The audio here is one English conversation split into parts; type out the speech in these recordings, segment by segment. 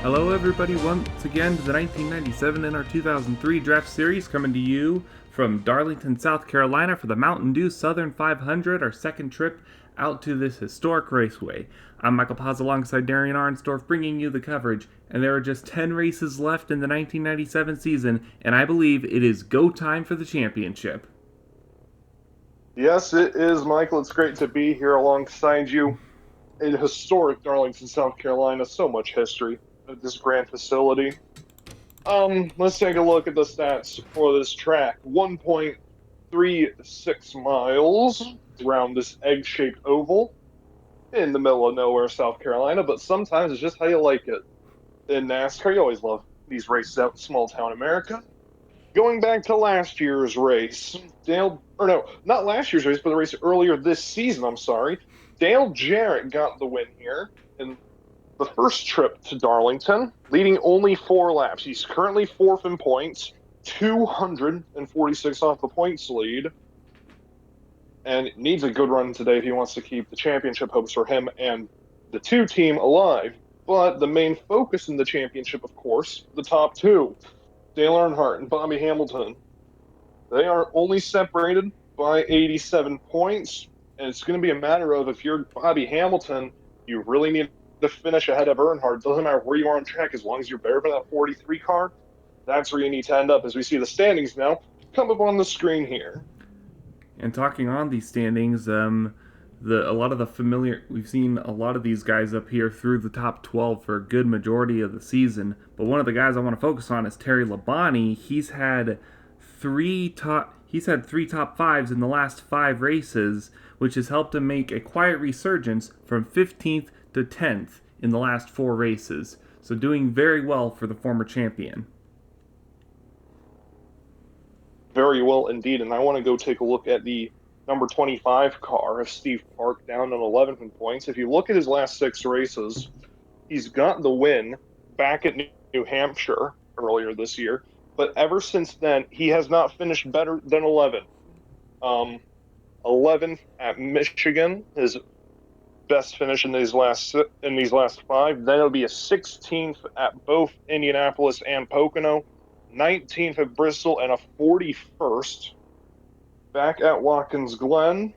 Hello everybody, once again to the 1997 NR2003 Draft Series, coming to you from Darlington, South Carolina for the Mountain Dew Southern 500, our second trip out to this historic raceway. I'm Michael Paz alongside Darien Arnsdorff bringing you the coverage, and there are just 10 races left in the 1997 season, and I believe it is go time for the championship. Yes, it is, Michael. It's great to be here alongside you in historic Darlington, South Carolina. So much history at this grand facility. Let's take a look at the stats for this track. 1.36 miles around this egg-shaped oval in the middle of nowhere, South Carolina, but sometimes it's just how you like it. In NASCAR, you always love these races out in small town America. Going back to last year's race, not last year's race, but the race earlier this season, I'm sorry. Dale Jarrett got the win here in the first trip to Darlington, leading only 4 laps. He's currently 4th in points, 246 off the points lead, and needs a good run today if he wants to keep the championship hopes for him and the 2 team alive. But the main focus in the championship, of course, the top 2. Dale Earnhardt and Bobby Hamilton. They are only separated by 87 points, and it's going to be a matter of if you're Bobby Hamilton, you really need to finish ahead of Earnhardt. Doesn't matter where you are on track, as long as you're better than that 43 car, that's where you need to end up. As we see the standings now come up on the screen here. And talking on these standings, we've seen a lot of these guys up here through the top 12 for a good majority of the season. But one of the guys I want to focus on is Terry Labonte. He's had three top 5s in the last 5 races, which has helped him make a quiet resurgence from 15th to 10th in the last 4 races. So doing very well for the former champion. Very well indeed, and I want to go take a look at the number 25 car of Steve Park down on 11 points. If you look at his last 6 races, he's got the win back at New Hampshire earlier this year, but ever since then, he has not finished better than 11. 11th at Michigan, his best finish in these last 5. Then it'll be a 16th at both Indianapolis and Pocono, 19th at Bristol, and a 41st back at Watkins Glen.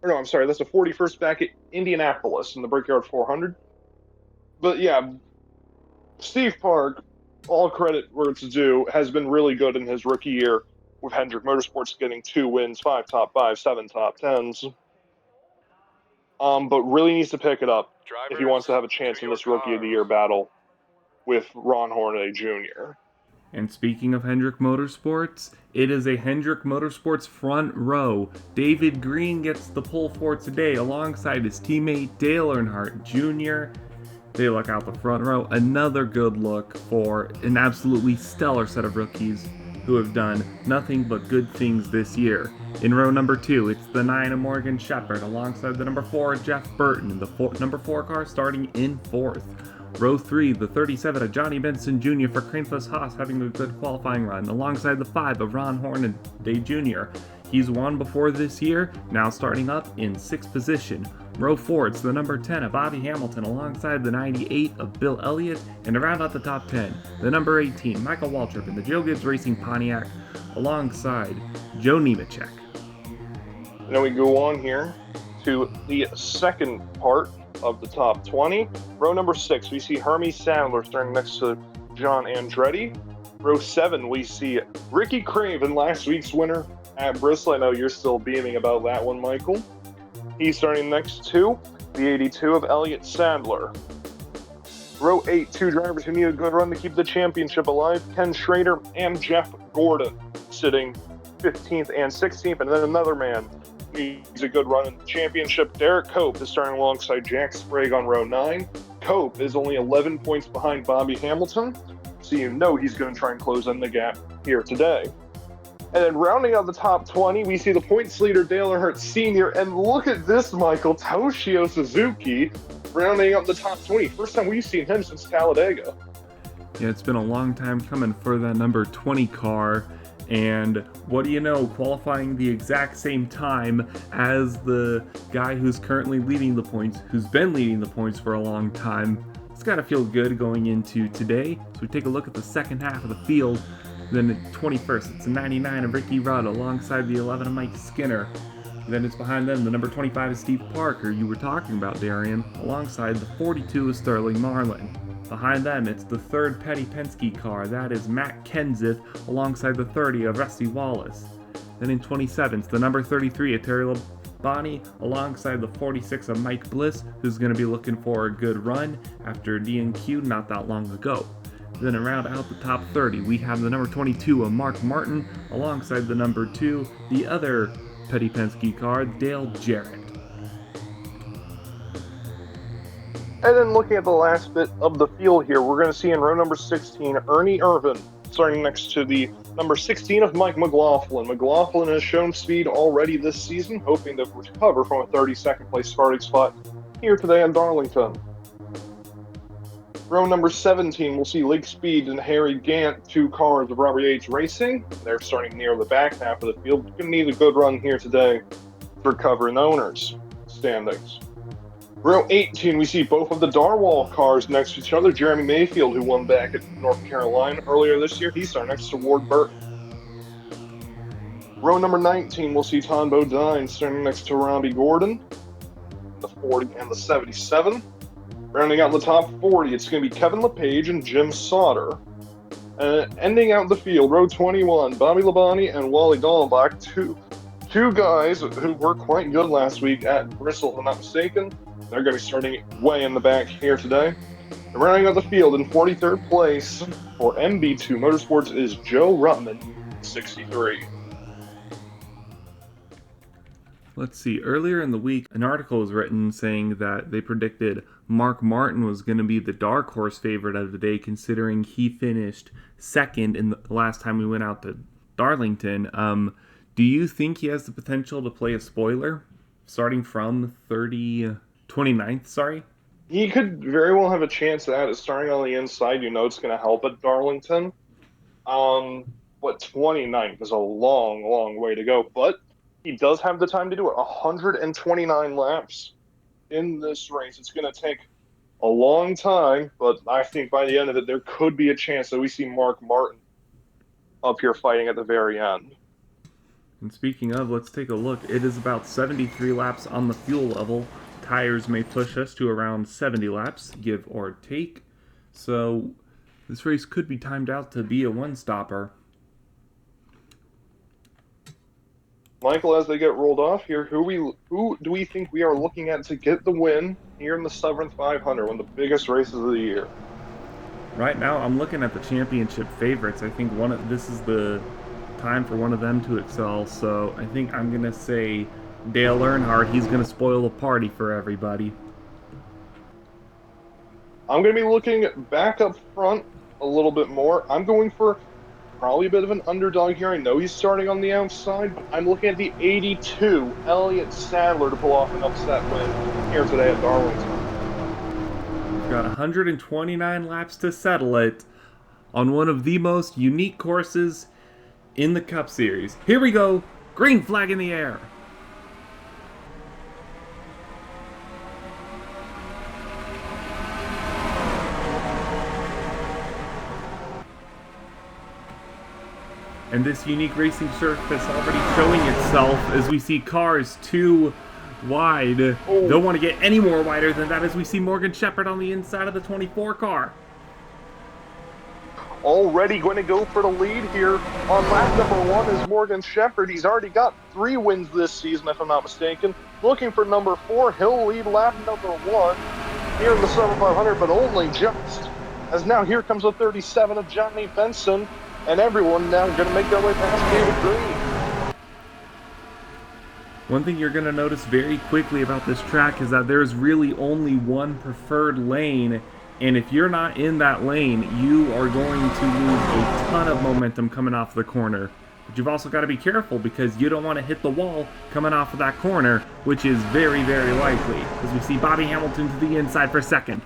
Or no, I'm sorry, that's a 41st back at Indianapolis in the Brickyard 400. But yeah, Steve Park, all credit where it's due, has been really good in his rookie year, with Hendrick Motorsports getting 2 wins, 5 top 5s, 7 top 10s. But really needs to pick it up if he wants to have a chance in this Rookie of the Year battle with Ron Hornaday Jr. And speaking of Hendrick Motorsports, it is a Hendrick Motorsports front row. David Green gets the pole for today alongside his teammate Dale Earnhardt Jr. They look out the front row. Another good look for an absolutely stellar set of rookies who have done nothing but good things this year. In row number 2, it's the 9 of Morgan Shepherd alongside the number 4 of Jeff Burton, the number 4 car starting in 4th. Row 3, the 37 of Johnny Benson Jr. for Cranefuss Haas having a good qualifying run, alongside the 5 of Ron Hornaday Jr. He's won before this year, now starting up in 6th position. Row 4, it's the number 10 of Bobby Hamilton alongside the 98 of Bill Elliott, and to round out the top 10, the number 18, Michael Waltrip in the Joe Gibbs Racing Pontiac alongside Joe Nemechek. Now we go on here to the second part of the top 20. Row number 6, we see Hermie Sandler starting next to John Andretti. Row 7, we see Ricky Craven, last week's winner at Bristol. I know you're still beaming about that one, Michael. He's starting next to the 82 of Elliott Sadler. Row 8, 2 drivers who need a good run to keep the championship alive, Ken Schrader and Jeff Gordon, sitting 15th and 16th, and then another man needs a good run in the championship. Derek Cope is starting alongside Jack Sprague on row 9. Cope is only 11 points behind Bobby Hamilton, so you know he's going to try and close in the gap here today. And then rounding out the top 20, we see the points leader Dale Earnhardt Sr. And look at this, Michael, Toshio Suzuki rounding up the top 20. First time we've seen him since Talladega. Yeah, it's been a long time coming for that number 20 car. And what do you know, qualifying the exact same time as the guy who's currently leading the points, who's been leading the points for a long time, It's got to feel good going into today. So we take a look at the second half of the field. Then at 21st, it's a 99 of Ricky Rudd alongside the 11 of Mike Skinner. Then it's behind them, the number 25 is Steve Parker, you were talking about, Darien, alongside the 42 is Sterling Marlin. Behind them, it's the third Petty Penske car, that is Matt Kenseth, alongside the 30 of Rusty Wallace. Then in 27th, the number 33 of Terry Labonte, alongside the 46 of Mike Bliss, who's going to be looking for a good run after DNQ not that long ago. Then around out the top 30, we have the number 22 of Mark Martin, alongside the number 2, the other Petty Penske car, Dale Jarrett. And then looking at the last bit of the field here, we're going to see in row number 16, Ernie Irvin, starting next to the number 16 of Mike McLaughlin. McLaughlin has shown speed already this season, hoping to recover from a 32nd place starting spot here today in Darlington. Row number 17, we'll see Lake Speed and Harry Gant, two cars of Robert Yates Racing. They're starting near the back half of the field. Going to need a good run here today to recover in the owners' standings. Row 18, we see both of the Darwall cars next to each other. Jeremy Mayfield, who won back at North Carolina earlier this year, he's starting next to Ward Burton. Row number 19, we'll see Tom Bodine starting next to Robbie Gordon, the 40 and the 77. Rounding out the top 40, it's going to be Kevin LePage and Jim Sauter. Ending out the field, row 21, Bobby Labonte and Wally Dallenbach, two guys who were quite good last week at Bristol, if I'm not mistaken. They're going to be starting way in the back here today. And rounding out the field in 43rd place for MB2 Motorsports is Joe Ruttman, 63. Let's see, earlier in the week, an article was written saying that they predicted Mark Martin was going to be the dark horse favorite of the day, considering he finished second in the last time we went out to Darlington. Do you think he has the potential to play a spoiler, starting from 29th, sorry? He could very well have a chance at it, starting on the inside. You know it's going to help at Darlington. But 29th is a long, long way to go, but he does have the time to do it. 129 laps in this race. It's going to take a long time, but I think by the end of it, there could be a chance that we see Mark Martin up here fighting at the very end. And speaking of, let's take a look. It is about 73 laps on the fuel level. Tires may push us to around 70 laps, give or take. So this race could be timed out to be a one-stopper. Michael, as they get rolled off here, who do we think we are looking at to get the win here in the Southern 500, one of the biggest races of the year? Right now, I'm looking at the championship favorites. I think this is the time for one of them to excel. So I think I'm gonna say Dale Earnhardt. He's gonna spoil the party for everybody. I'm gonna be looking back up front a little bit more. I'm going for probably a bit of an underdog here. I know he's starting on the outside, but I'm looking at the 82, Elliott Sadler, to pull off an upset win here today at Darlington. We've got 129 laps to settle it on one of the most unique courses in the Cup Series. Here we go. Green flag in the air. And this unique racing surface already showing itself as we see cars too wide. Don't want to get any more wider than that as we see Morgan Shepherd on the inside of the 24 car. Already going to go for the lead here on lap number 1 is Morgan Shepherd. He's already got 3 wins this season, if I'm not mistaken. Looking for number 4, he'll lead lap number 1 here in the Summer 500, but only just. As now here comes the 37 of Johnny Benson. And everyone now going to make their way past David Green. One thing you're going to notice very quickly about this track is that there's really only one preferred lane. And if you're not in that lane, you are going to lose a ton of momentum coming off the corner. But you've also got to be careful because you don't want to hit the wall coming off of that corner, which is very, very likely. As we see Bobby Hamilton to the inside for second.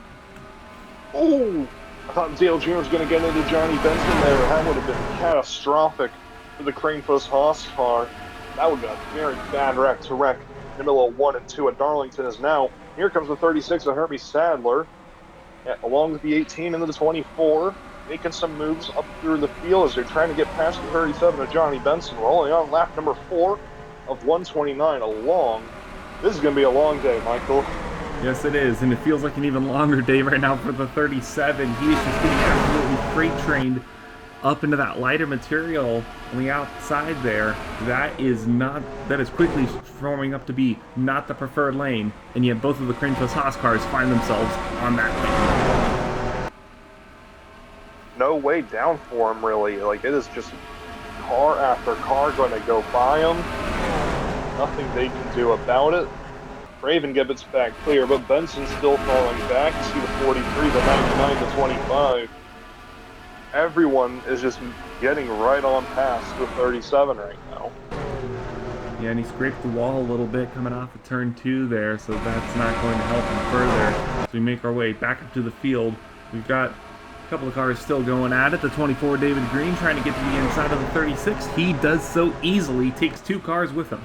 Oh! I thought Dale Jr. was going to get into Johnny Benson there. That would have been catastrophic for the Cranefuss Haas car. That would have been a very bad wreck to wreck in the middle of 1 and 2 at Darlington. As now, here comes the 36 of Herbie Sadler. along with the 18 into the 24, making some moves up through the field as they're trying to get past the 37 of Johnny Benson. We're only on lap number 4 of 129 along. This is going to be a long day, Michael. Yes, it is, and it feels like an even longer day right now for the 37. He is just getting absolutely freight trained up into that lighter material on the outside there. That is quickly forming up to be not the preferred lane, and yet both of the Crane plus Haas cars find themselves on that lane. No way down for him, really. Like, it is just car after car going to go by him. Nothing they can do about it. Raven gets back clear, but Benson's still falling back. You see the 43, the 99, the 25. Everyone is just getting right on past the 37 right now. Yeah, and he scraped the wall a little bit coming off of turn 2 there, so that's not going to help him further. So we make our way back up to the field. We've got a couple of cars still going at it. The 24, David Green, trying to get to the inside of the 36. He does so easily, takes 2 cars with him.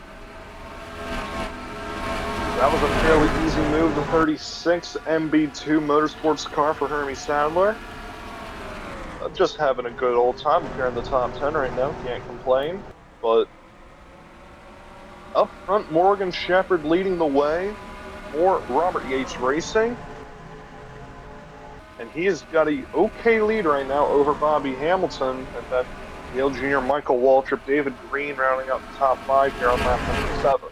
That was a fairly easy move. The 36 MB2 Motorsports car for Hermie Sadler. Just having a good old time up here in the top 10 right now. Can't complain. But up front, Morgan Shepherd leading the way for Robert Yates Racing. And he has got a okay lead right now over Bobby Hamilton. And that Dale Jr., Michael Waltrip, David Green rounding out the top 5 here on lap number 7.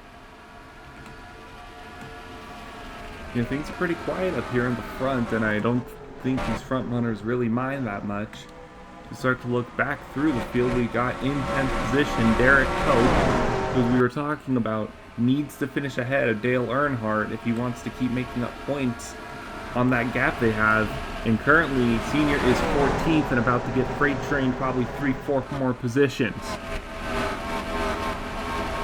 You know, things are pretty quiet up here in the front, and I don't think these front runners really mind that much. To start to look back through the field, we got in 10th position Derek Cope, who we were talking about, needs to finish ahead of Dale Earnhardt if he wants to keep making up points on that gap they have. And currently, Senior is 14th and about to get freight trained probably 3-4 more positions.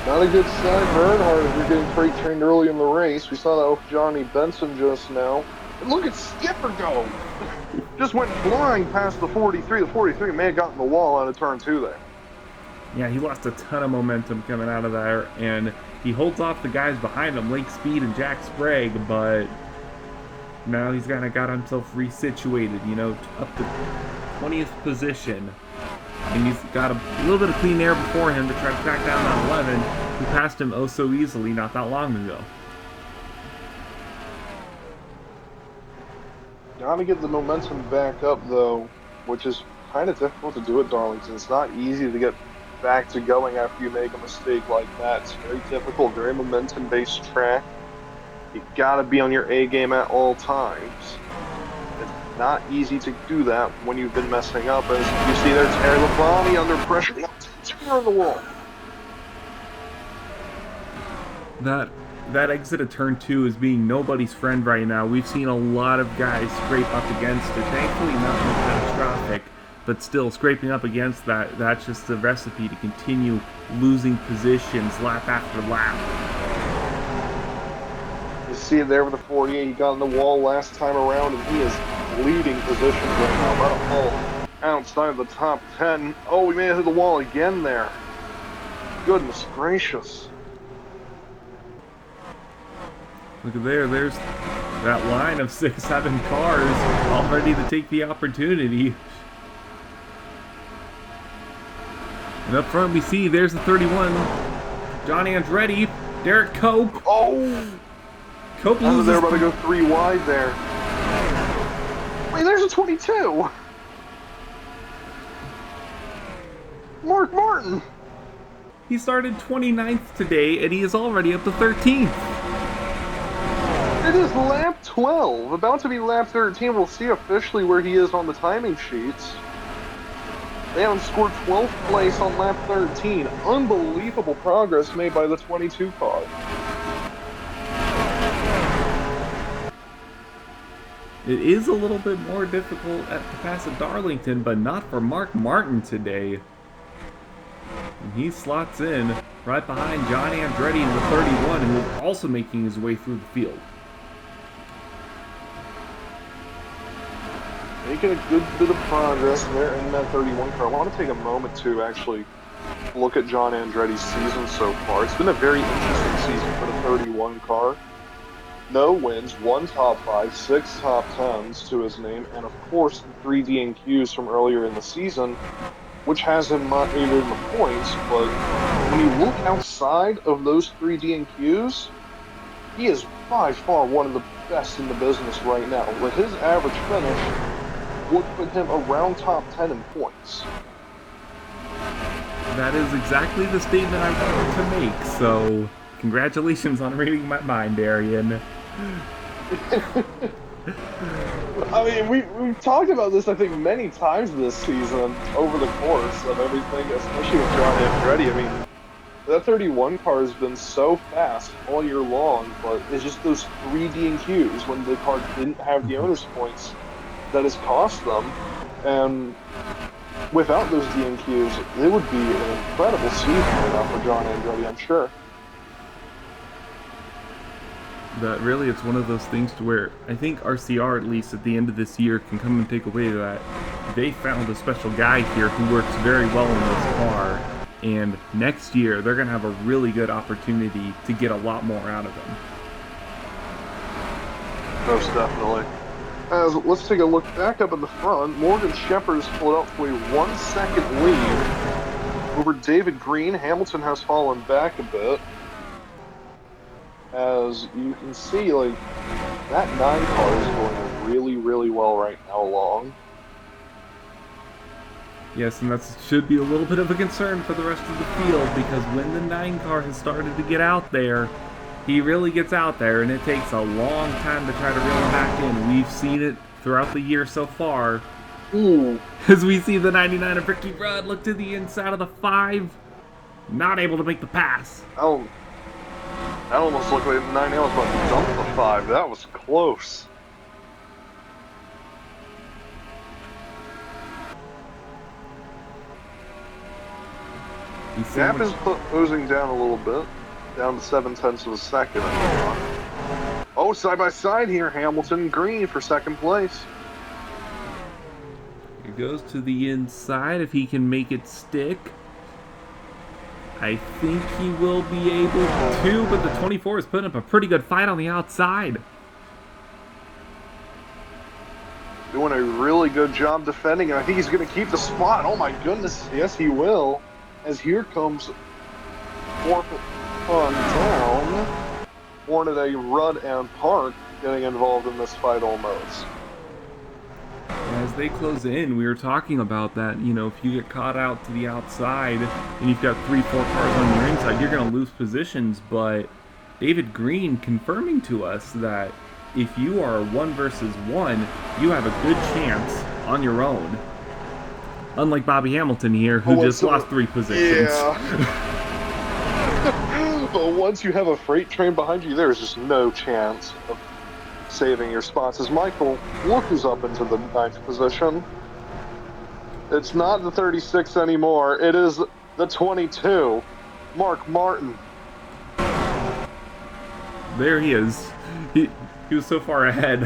Not a good sign for Earnhardt if you're getting freight trained early in the race. We saw that with Johnny Benson just now. And look at Skipper go! Just went flying past the 43. The 43 may have gotten the wall out of turn 2 there. Yeah, he lost a ton of momentum coming out of there, and he holds off the guys behind him, Lake Speed and Jack Sprague, but now he's kind of got himself resituated, you know, up to 20th position. And he's got a little bit of clean air before him to try to track down that 11, who passed him oh so easily not that long ago. Gotta get the momentum back up, though, which is kind of difficult to do at Darlington. It's not easy to get back to going after you make a mistake like that. It's very difficult, very momentum-based track. You gotta be on your A game at all times. It's not easy to do that when you've been messing up. As you see there, Terry Labonte under pressure. Tear on the wall. That exit of turn 2 is being nobody's friend right now. We've seen a lot of guys scrape up against it. Thankfully, nothing catastrophic, but still scraping up against that. That's just the recipe to continue losing positions lap after lap. You see it there with the 48. He got on the wall last time around, and he is leading positions right now. About a full outside of the top 10. Oh, we may have hit the wall again there. Goodness gracious. Look at there's that line of 6-7 cars all ready to take the opportunity. And up front we see there's the 31, John Andretti, Derek Cope. Oh! Cope loses. They're about to go 3 wide there. Wait, there's a 22! Mark Martin! He started 29th today, and he is already up to 13th. It is lap 12, about to be lap 13. We'll see officially where he is on the timing sheets. They haven't scored 12th place on lap 13. Unbelievable progress made by the 22 car. It is a little bit more difficult to pass at Darlington, but not for Mark Martin today. And he slots in right behind John Andretti in the 31, who is also making his way through the field. Making a good bit of progress there in that 31 car. I want to take a moment to actually look at John Andretti's season so far. It's been a very interesting season for the 31 car. no wins, 1 top 5, 6 top 10s to his name, and of course the 3 DNQs from earlier in the season, which has him not even in the points. But when you look outside of those 3 DNQs, he is by far one of the best in the business right now. With his average finish, would put him around top 10 in points. That is exactly the statement I wanted to make, so congratulations on reading my mind, Darien. I mean, we've talked about this, I think, many times this season over the course of everything, especially with John Andretti. I mean, that 31 car has been so fast all year long, but it's just those 3 DNQs when the car didn't have the owner's points that has cost them. And without those DNQs, it would be an incredible season right now for John Andretti, I'm sure. That really, it's one of those things to where I think RCR, at least at the end of this year, can come and take away that they found a special guy here who works very well in this car, and next year they're going to have a really good opportunity to get a lot more out of him. Most definitely. Let's take a look back up in the front. Morgan Shepherd has pulled out to a 1-second lead over David Green. Hamilton has fallen back a bit. As you can see, like, that 9 car is going really, really well right now along. Yes, and that should be a little bit of a concern for the rest of the field, because when the 9 car has started to get out there, he really gets out there, and it takes a long time to try to reel him back in. We've seen it throughout the year so far. Ooh. As we see the 99 of Ricky Rudd look to the inside of the 5, not able to make the pass. Oh, that almost looked like the 9 was about to dump the 5. That was close. Gap is closing down a little bit. Down to 0.7 of a second. Oh, side by side here, Hamilton Green for 2nd place. He goes to the inside if he can make it stick. I think he will be able to, but the 24 is putting up a pretty good fight on the outside. Doing a really good job defending, and I think he's going to keep the spot. Oh my goodness, yes he will. As here comes 4th on down. Hornaday, Rudd, and Park getting involved in this fight almost. As they close in, we were talking about that, you know, if you get caught out to the outside and you've got 3-4 cars on your inside, you're going to lose positions. But David Green confirming to us that if you are 1 versus 1, you have a good chance on your own. Unlike Bobby Hamilton here, who just lost 3 positions. Yeah. But once you have a freight train behind you, there's just no chance of saving your spots. As Michael looks up into the 9th position, it's not the 36 anymore. It is the 22, Mark Martin. There he is. He was so far ahead.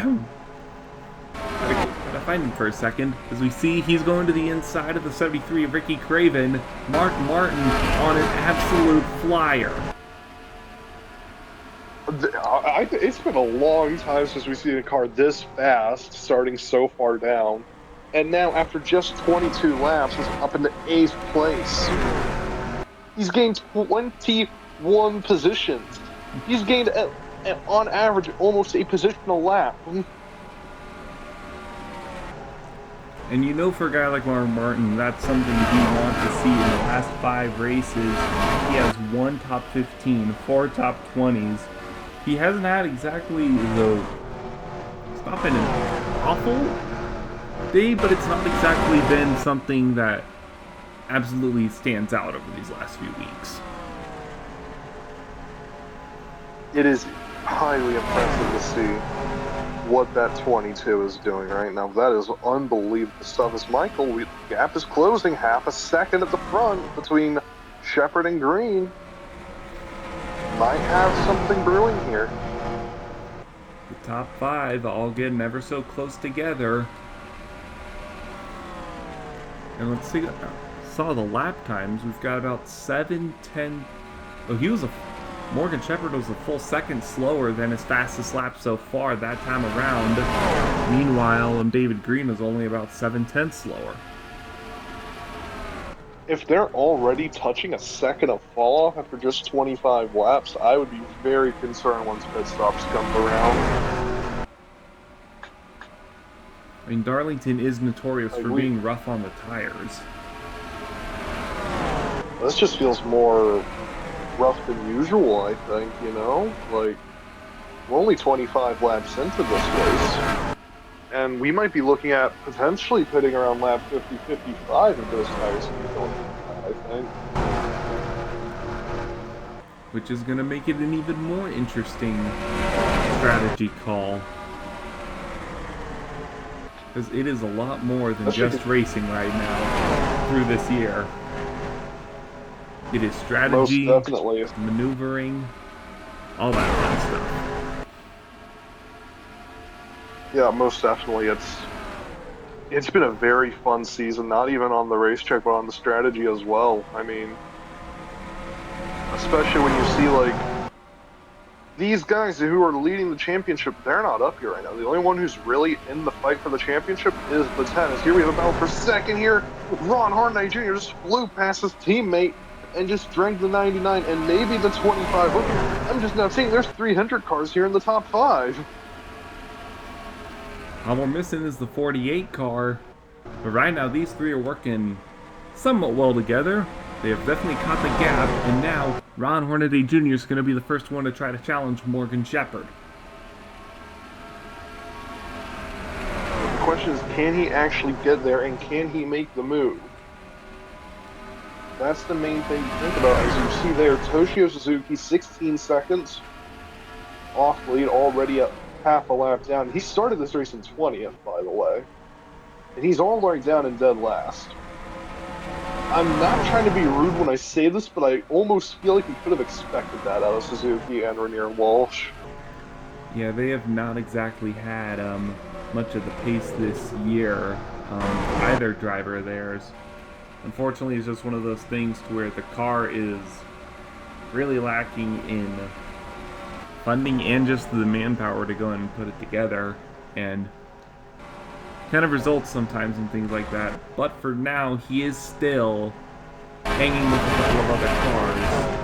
Gotta find him for a second. As we see, he's going to the inside of the 73 of Ricky Craven. Mark Martin on an absolute flyer. It's been a long time since we've seen a car this fast, starting so far down. And now, after just 22 laps, he's up into 8th place. He's gained 21 positions. He's gained, on average, almost a position a lap. And you know, for a guy like Mark Martin, that's something you want to see. In the last 5 races, he has 1 top 15, 4 top 20s. He hasn't had exactly the... It's not been an awful day, but it's not exactly been something that absolutely stands out over these last few weeks. It is highly impressive to see what that 22 is doing right now. That is unbelievable stuff. As Michael, the gap is closing 0.5 second at the front between Shepherd and Green. Might have something brewing here. The top 5 all getting ever so close together. And let's see, saw the lap times. We've got about 7:10. Oh, he was Morgan Shepherd was a full second slower than his fastest lap so far that time around. Meanwhile, David Green was only about 7/10 slower. If they're already touching a second of fall off after just 25 laps, I would be very concerned once pit stops come around. I mean, Darlington is notorious for being rough on the tires. This just feels more rough than usual, I think, you know? Like, we're only 25 laps into this race, and we might be looking at potentially pitting around lap 50, 55 if those tires keep going, I think. Which is going to make it an even more interesting strategy call. Because it is a lot more than just racing right now through this year. It is strategy, maneuvering, all that fun stuff. Yeah, most definitely. It's been a very fun season, not even on the racetrack, but on the strategy as well. I mean, especially when you see, like, these guys who are leading the championship, they're not up here right now. The only one who's really in the fight for the championship is the tennis. Here we have a battle for second here. Ron Hartnett Jr. just flew past his teammate and just drank the 99 and maybe the 25. Look, I'm just now seeing there's 300 cars here in the top 5. All we're missing is the 48 car. But right now, these three are working somewhat well together. They have definitely caught the gap, and now Ron Hornaday Jr. is going to be the first one to try to challenge Morgan Shepherd. The question is, can he actually get there, and can he make the move? That's the main thing to think about. As you see there, Toshio Suzuki, 16 seconds off lead, already at half a lap down. He started this race in 20th, by the way. And he's all the way down in dead last. I'm not trying to be rude when I say this, but I almost feel like we could have expected that out of Suzuki and Renier Walsh. Yeah, they have not exactly had much of the pace this year, either driver of theirs. Unfortunately, it's just one of those things to where the car is really lacking in funding and just the manpower to go in and put it together, and kind of results sometimes in things like that. But for now, he is still hanging with a couple of other cars.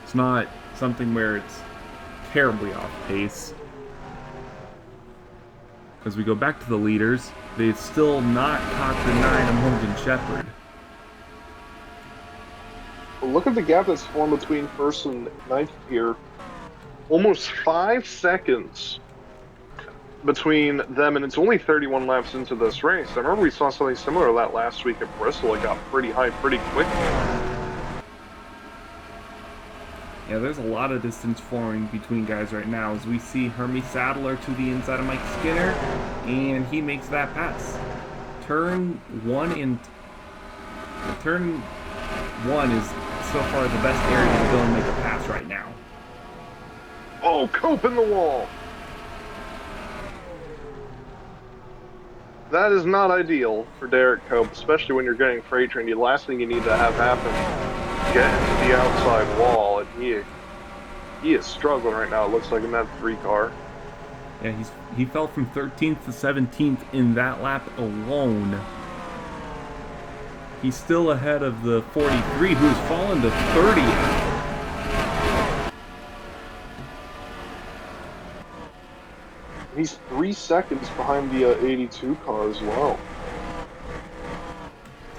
It's not something where it's terribly off pace. As we go back to the leaders, they've still not caught the 9 of Morgan Shepherd. Look at the gap that's formed between first and ninth here. Almost 5 seconds between them, and it's only 31 laps into this race. I remember we saw something similar to that last week at Bristol. It got pretty high pretty quick. Yeah, there's a lot of distance forming between guys right now as we see Hermie Sadler to the inside of Mike Skinner, and he makes that pass. Turn 1 is so far the best area to go and make a pass right now. Oh, Cope in the wall! That is not ideal for Derek Cope, especially when you're getting freight trained. The last thing you need to have happen is get into the outside wall, and he is struggling right now, it looks like, in that 3 car. Yeah, he fell from 13th to 17th in that lap alone. He's still ahead of the 43, who's fallen to 30th. He's 3 seconds behind the 82 car as well.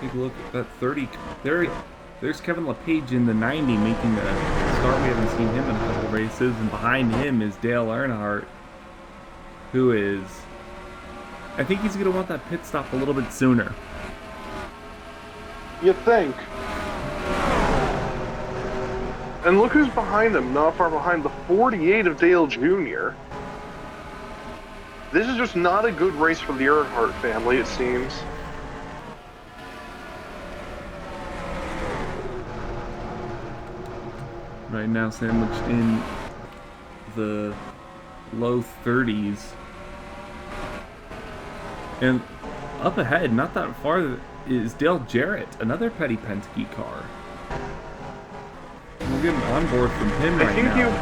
Take a look at that 30. There's Kevin LePage in the 90 making a start. We haven't seen him in a couple races. And behind him is Dale Earnhardt, who is... I think he's going to want that pit stop a little bit sooner. You think? And look who's behind him, not far behind, the 48 of Dale Jr. This is just not a good race for the Earnhardt family, it seems. Right now sandwiched in the low 30s. And up ahead, not that far, is Dale Jarrett, another Petty Penske car. We're getting on board from him right now.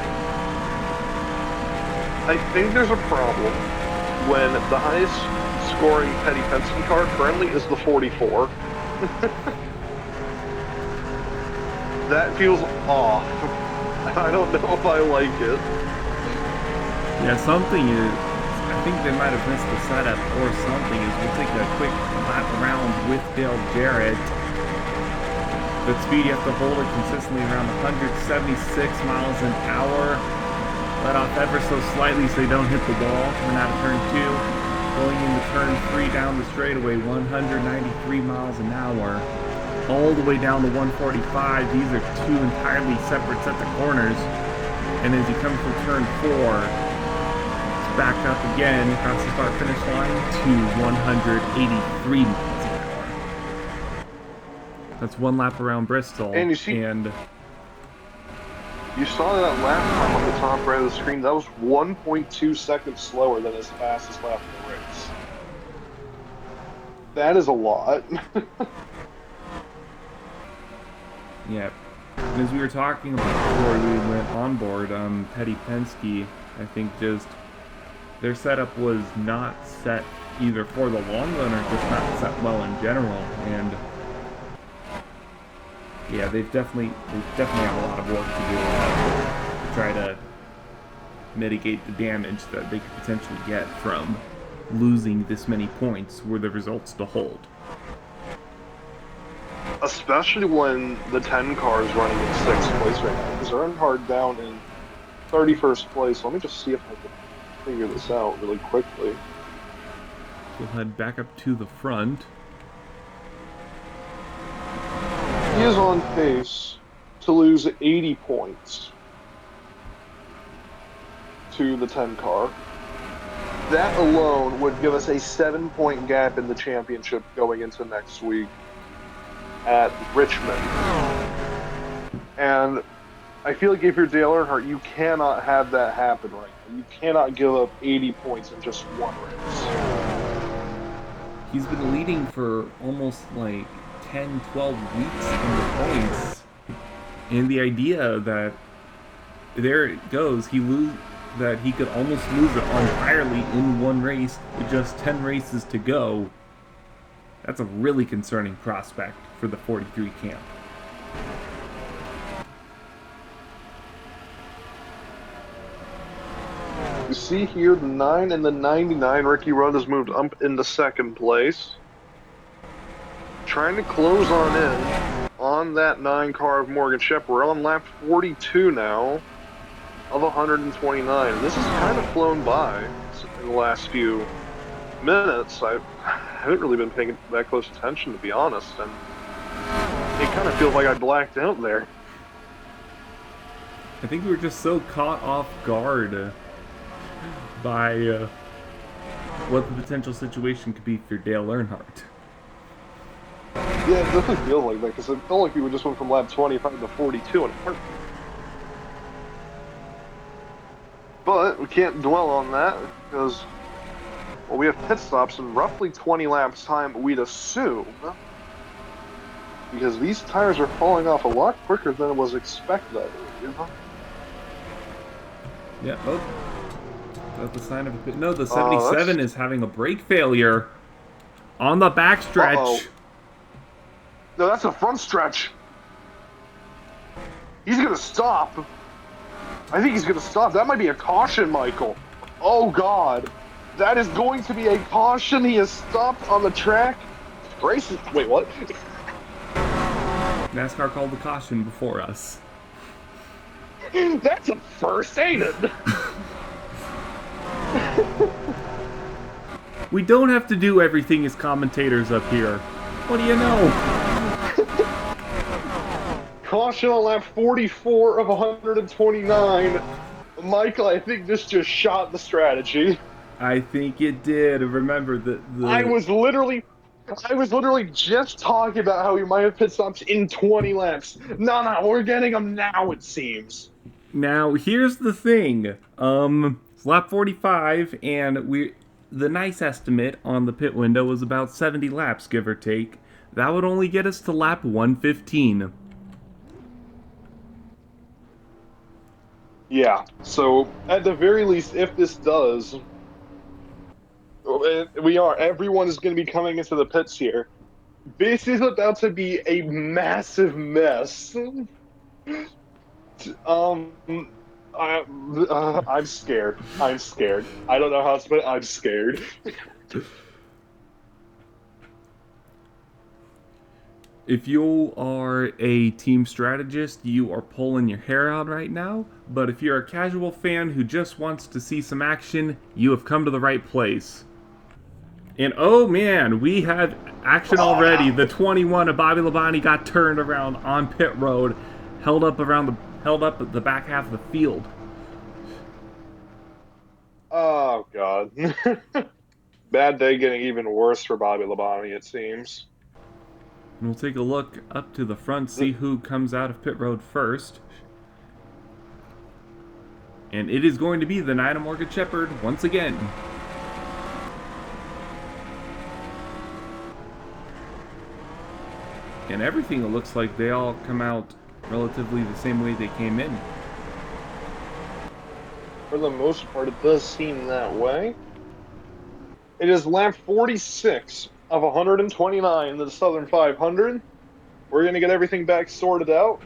I think there's a problem when the highest scoring Petty Penske car currently is the 44. That feels off. I don't know if I like it. Yeah, something is... I think they might have missed the setup or something. Is we'll take a quick lap around with Dale Jarrett. The speed, you have to hold it consistently around 176 miles an hour. Let off ever so slightly so you don't hit the wall. Coming out of turn 2. Going into turn 3 down the straightaway, 193 miles an hour. All the way down to 145. These are two entirely separate sets of corners. And as you come from turn 4, it's back up again across the start-finish line to 183 miles an hour. That's one lap around Bristol. And you see... You saw that lap time on the top right of the screen. That was 1.2 seconds slower than his fastest lap in the race. That is a lot. Yeah. And as we were talking about before we went on board, Petty Penske, I think just their setup was not set either for the long run or just not set well in general. And yeah, they've definitely have a lot of work to do to try to mitigate the damage that they could potentially get from losing this many points were the results to hold. Especially when the 10 car is running in 6th place right now. Because Earnhardt down in 31st place. Let me just see if I can figure this out really quickly. We'll head back up to the front. He is on pace to lose 80 points to the 10 car. That alone would give us a 7-point gap in the championship going into next week at Richmond. And I feel like if you're Dale Earnhardt, you cannot have that happen right now. You cannot give up 80 points in just one race. He's been leading for almost like 10, 12 weeks in the points. And the idea that there it goes, that he could almost lose it entirely in one race with just 10 races to go. That's a really concerning prospect for the 43 camp. You see here the 9 and the 99. Ricky Rudd has moved up into 2nd place. Trying to close on in on that 9 car of Morgan Shepherd. We're on lap 42 now of 129. This has kind of flown by in the last few minutes. I haven't really been paying that close attention, to be honest, and it kind of feels like I blacked out there. I think we were just so caught off guard by what the potential situation could be for Dale Earnhardt. Yeah, it definitely feels like that, because it felt like we just went from lap 25 to 42 in a heartbeat. But we can't dwell on that, because, well, we have pit stops in roughly 20 laps time, we'd assume, because these tires are falling off a lot quicker than it was expected, I believe. Yeah, oh. That's the sign of a pit. No, the 77 is having a brake failure on the backstretch. Uh-oh. No, that's a front stretch. He's going to stop. I think he's going to stop. That might be a caution, Michael. Oh, God. That is going to be a caution. He has stopped on the track. Grayson, wait, what? NASCAR called the caution before us. That's a first, ain't it? We don't have to do everything as commentators up here. What do you know? Caution on lap 44 of 129. Michael, I think this just shot the strategy. I think it did. Remember the I was literally just talking about how we might have pit stops in 20 laps. No, we're getting them now, it seems. Now, here's the thing. It's lap 45, and the nice estimate on the pit window was about 70 laps, give or take. That would only get us to lap 115. Yeah. So at the very least, if this does, everyone is going to be coming into the pits here. This is about to be a massive mess. Um, I'm scared. I'm scared. I don't know how to put it. I'm scared. If you are a team strategist, you are pulling your hair out right now. But if you're a casual fan who just wants to see some action, you have come to the right place. And oh man, we have action already. The 21 of Bobby Labonte got turned around on pit road, held up at the back half of the field. Oh God. Bad day getting even worse for Bobby Labonte, it seems. And we'll take a look up to the front, see who comes out of pit road first. And it is going to be the 9 of Morgan Shepherd once again. And everything, it looks like they all come out relatively the same way they came in. For the most part, it does seem that way. It is lap 46 of 129 in the Southern 500. We're going to get everything back sorted out.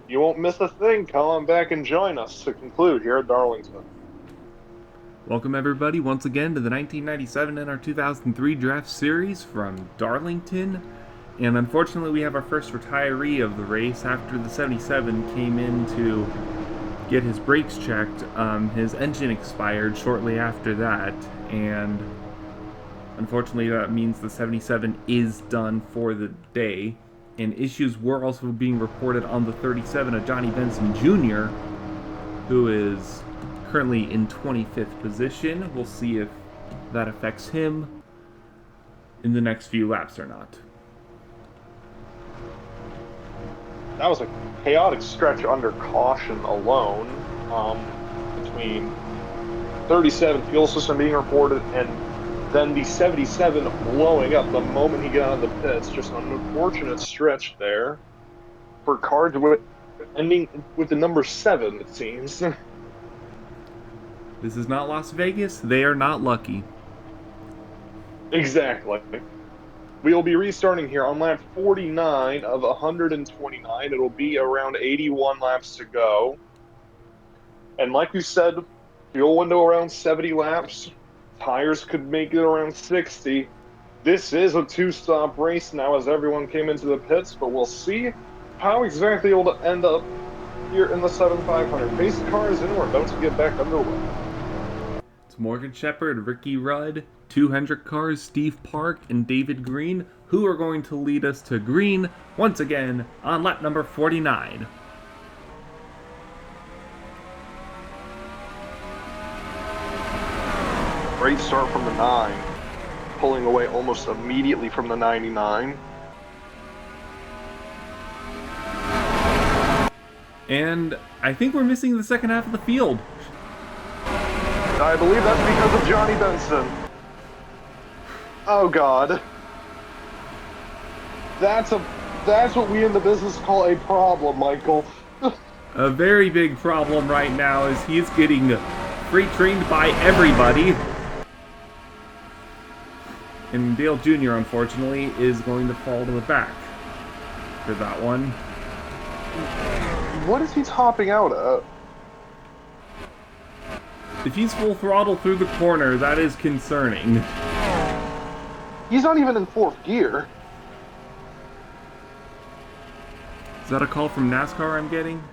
You won't miss a thing. Come on back and join us to conclude here at Darlington. Welcome everybody once again to the 1997 NR2003 Draft Series from Darlington. And unfortunately we have our first retiree of the race after the 77 came in to get his brakes checked. His engine expired shortly after that, and unfortunately that means the 77 is done for the day. And issues were also being reported on the 37 of Johnny Benson Jr., who is currently in 25th position. We'll see if that affects him in the next few laps or not. That was a chaotic stretch under caution alone, between 37 fuel system being reported and then the 77 blowing up the moment he got out of the pits. Just an unfortunate stretch there for cars ending with the number 7, it seems. This is not Las Vegas. They are not lucky. Exactly. We will be restarting here on lap 49 of 129. It'll be around 81 laps to go. And like we said, fuel window around 70 laps. Tires could make it around 60. This is a 2-stop race now as everyone came into the pits, but we'll see how exactly it will end up here in the 7500. Basic cars in, we're about to get back underway. It's Morgan Shepherd, Ricky Rudd, 200 cars, Steve Park, and David Green, who are going to lead us to green once again on lap number 49. Great start from the 9, pulling away almost immediately from the 99. And I think we're missing the second half of the field. I believe that's because of Johnny Benson. Oh God. That's what we in the business call a problem, Michael. A very big problem right now is he's getting freight trained by everybody. And Dale Jr., unfortunately, is going to fall to the back for that one. What is he topping out at? If he's full throttle through the corner, that is concerning. He's not even in 4th gear. Is that a call from NASCAR I'm getting?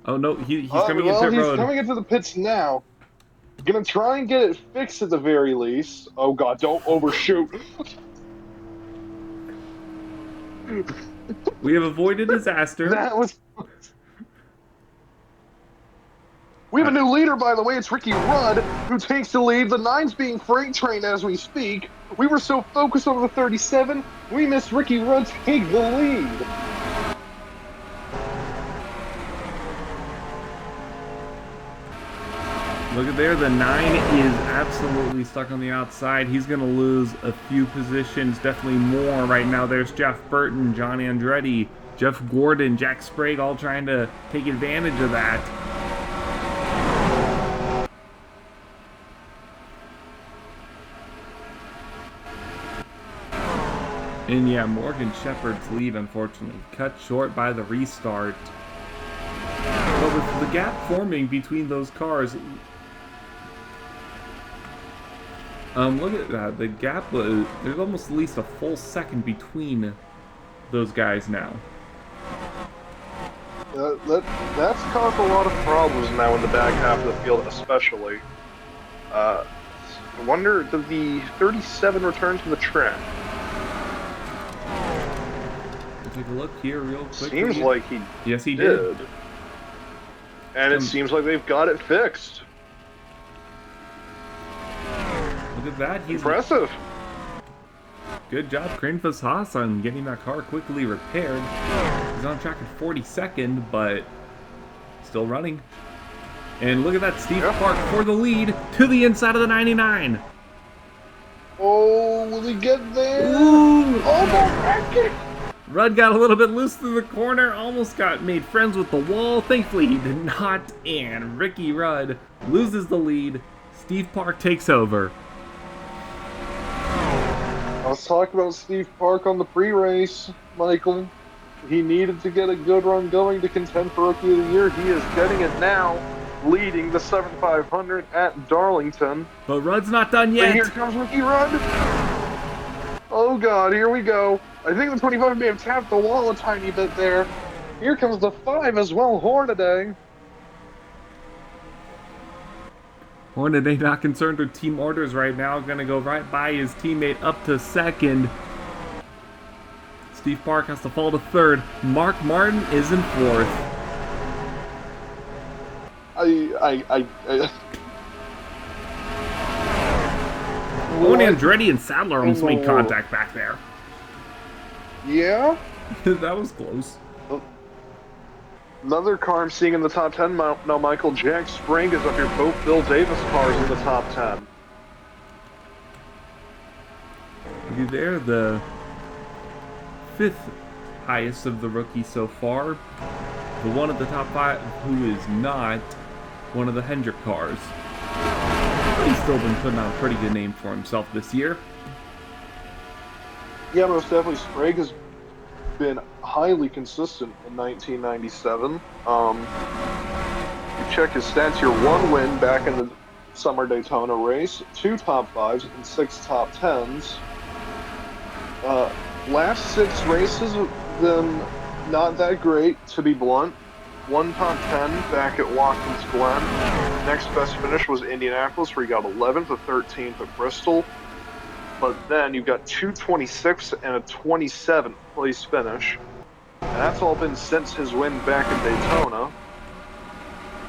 Oh no, he's coming into pit road. He's coming into the pits now. Gonna try and get it fixed at the very least. Oh God, don't overshoot. We have avoided disaster. That was... We have a new leader, by the way. It's Ricky Rudd, who takes the lead. The 9's being freight trained as we speak. We were so focused on the 37, we missed Ricky Rudd take the lead. Look at there, the 9 is absolutely stuck on the outside. He's going to lose a few positions, definitely more right now. There's Jeff Burton, John Andretti, Jeff Gordon, Jack Sprague all trying to take advantage of that. And yeah, Morgan Shepherd's lead, unfortunately, cut short by the restart. But with the gap forming between those cars, look at that. The gap was, there's almost at least a full second between those guys now. That's caused a lot of problems now in the back half of the field, especially. I wonder, did the 37 return to the track? Take a look here real quick. Seems like he Yes, he did. And it seems like they've got it fixed. Look at that. He's impressive. Good job, Krenfus Haas, on getting that car quickly repaired. He's on track at 42nd, but still running. And look at that, Steve Park for the lead to the inside of the 99. Oh, will he get there? Ooh. Oh, my God. Rudd got a little bit loose through the corner, almost got made friends with the wall. Thankfully, he did not, and Ricky Rudd loses the lead. Steve Park takes over. I was talking about Steve Park on the pre-race, Michael. He needed to get a good run going to contend for Rookie of the Year. He is getting it now, leading the 7,500 at Darlington. But Rudd's not done yet. And here comes Ricky Rudd. Oh, God, here we go. I think the 25 may have tapped the wall a tiny bit there. Here comes the 5 as well, Hornaday. Hornaday not concerned with team orders right now. Gonna go right by his teammate up to second. Steve Park has to fall to third. Mark Martin is in fourth. Andretti and Sadler almost made contact back there. Yeah? That was close. Another car I'm seeing in the top 10 now, Michael. Jack Spring is up here. Both Bill Davis cars in the top 10. They're the 5th highest of the rookies so far. The one at the top 5 who is not one of the Hendrick cars. He's still been putting on a pretty good name for himself this year. Yeah, most definitely. Sprague has been highly consistent in 1997. You check his stats here: 1 win back in the Summer Daytona race, 2 top 5s, and 6 top 10s. Last 6 races have been not that great, to be blunt. 1 top 10 back at Watkins Glen. Next best finish was Indianapolis, where he got 11th, a 13th at Bristol. But then you've got 2 26th and a 27th place finish. And that's all been since his win back in Daytona.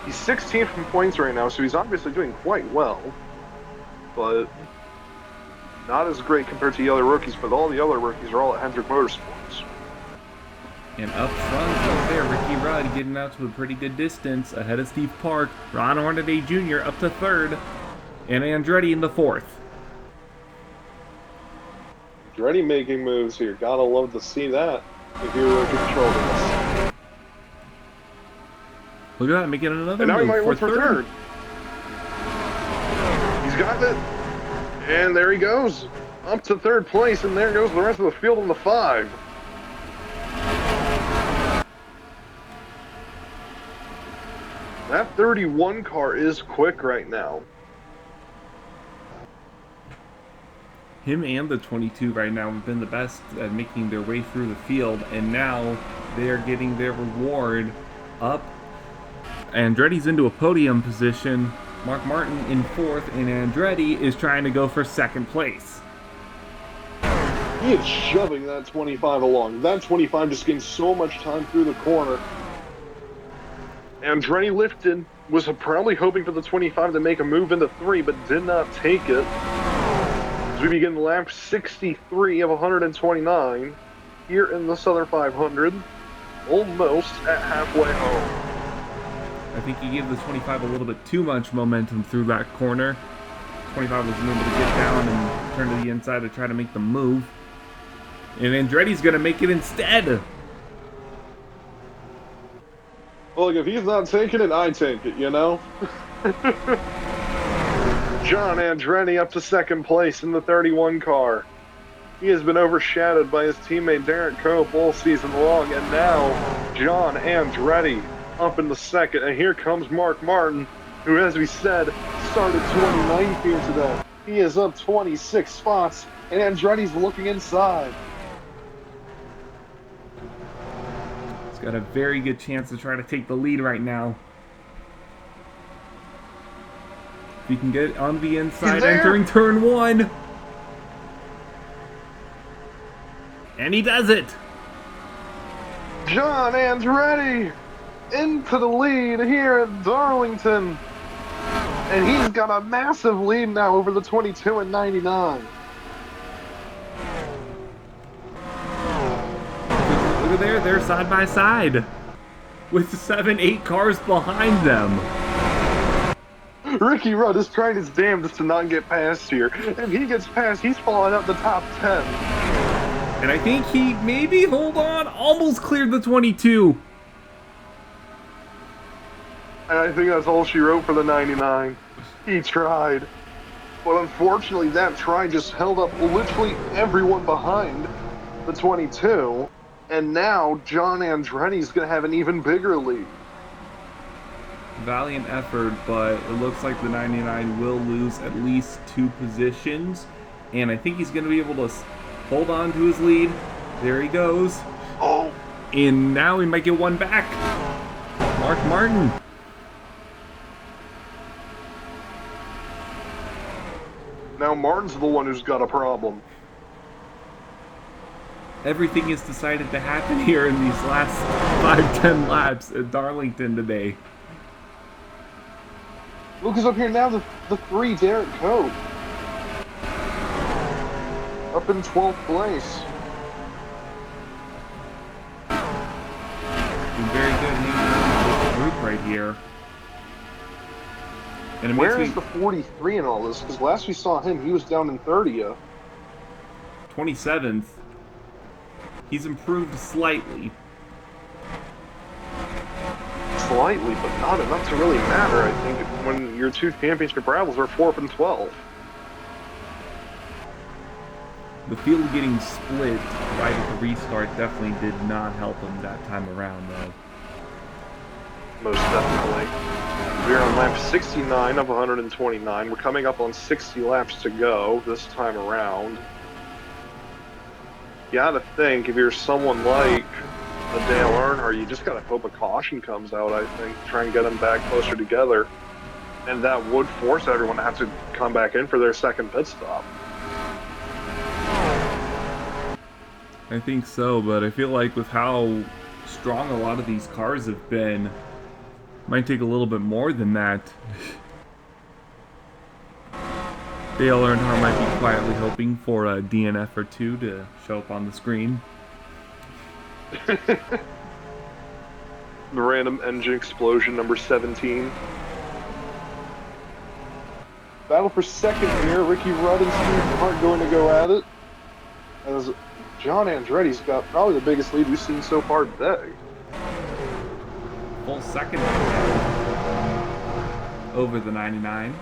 He's 16th in points right now, so he's obviously doing quite well. But not as great compared to the other rookies, but all the other rookies are all at Hendrick Motorsports. And up front, right there, Ricky Rudd getting out to a pretty good distance ahead of Steve Park. Ron Hornaday Jr. up to 3rd, and Andretti in the 4th. Andretti making moves here. Gotta love to see that if you're controlling this. Look at that, making another and now move he might for win for 3rd. He's got it. And there he goes. Up to 3rd place, and there goes the rest of the field on the 5. That 31 car is quick right now. Him and the 22 right now have been the best at making their way through the field, and now they are getting their reward up. Andretti's into a podium position. Mark Martin in 4th, and Andretti is trying to go for 2nd place. He is shoving that 25 along. That 25 just gained so much time through the corner. Andretti lifted, was probably hoping for the 25 to make a move into 3, but did not take it. As we begin lap 63 of 129 here in the Southern 500, almost at halfway home. I think he gave the 25 a little bit too much momentum through that corner. 25 was able to get down and turn to the inside to try to make the move. And Andretti's going to make it instead. Well, look, if he's not taking it, I take it, you know? John Andretti up to 2nd place in the 31 car. He has been overshadowed by his teammate Derek Cope all season long, and now John Andretti up in the second. And here comes Mark Martin, who, as we said, started 29th here today. He is up 26 spots, and Andretti's looking inside. He's got a very good chance to try to take the lead right now. If he can get on the inside entering turn 1. And he does it! John Andretti into the lead here at Darlington. And he's got a massive lead now over the 22 and 99. Look at there, they're side by side. With 7-8 cars behind them. Ricky Rudd is trying his damnedest to not get past here. If he gets past, he's falling out the top 10. And I think he maybe, hold on, almost cleared the 22. And I think that's all she wrote for the 99. He tried. But unfortunately, that try just held up literally everyone behind the 22. And now John Andretti's going to have an even bigger lead. Valiant effort, but it looks like the 99 will lose at least 2 positions. And I think he's going to be able to hold on to his lead. There he goes. Oh. And now he might get one back. Mark Martin. Now Martin's the one who's got a problem. Everything is decided to happen here in these last 5-10 laps at Darlington today. Look who's up here now, the 3, Derek Cope. Up in 12th place. Doing very good in the group right here. And it Where is the 43 in all this? Because last we saw him, he was down in 30th. 27th. He's improved slightly. Slightly, but not enough to really matter, I think, when your 2 championship rivals are 4th and 12th. The field getting split right at the restart definitely did not help him that time around, though. Most definitely. We're on lap 69 of 129. We're coming up on 60 laps to go this time around. You gotta think, if you're someone like a Dale Earnhardt, you just gotta hope a caution comes out, I think, try and get them back closer together. And that would force everyone to have to come back in for their second pit stop. I think so, but I feel like with how strong a lot of these cars have been, might take a little bit more than that. Dale Earnhardt might be quietly hoping for a DNF or 2 to show up on the screen. The random engine explosion, number 17. Battle for second here. Ricky Rudd and Steve Hart going to go at it. As John Andretti's got probably the biggest lead we've seen so far today. Full second over the 99.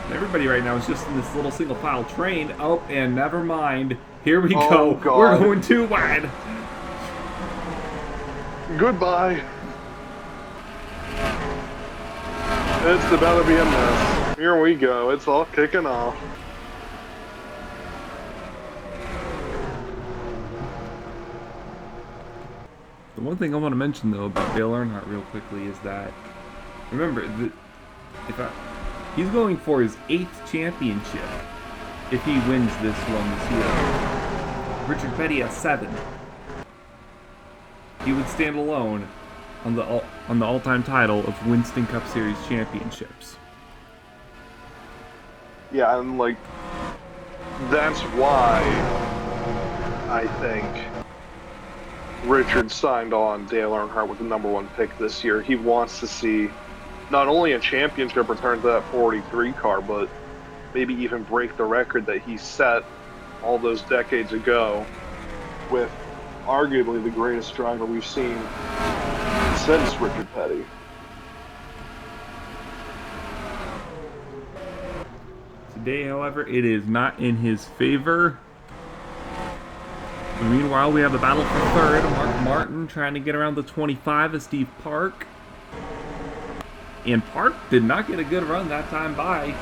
And everybody right now is just in this little single file train. Oh, and never mind. Here we go. God. We're going too wide. Goodbye. It's about to be a mess. Here we go. It's all kicking off. The one thing I want to mention, though, about Dale Earnhardt real quickly is that, remember, he's going for his 8th championship if he wins this one this year. Richard Petty has 7. He would stand alone on the all-time title of Winston Cup Series championships. Yeah, and like, that's why I think Richard signed on Dale Earnhardt with the #1 pick this year. He wants to see not only a championship return to that 43 car, but maybe even break the record that he set all those decades ago with arguably the greatest driver we've seen since Richard Petty. Today, however, it is not in his favor. Meanwhile, we have the battle for third. Mark Martin trying to get around the 25 of Steve Park. And Park did not get a good run that time by. And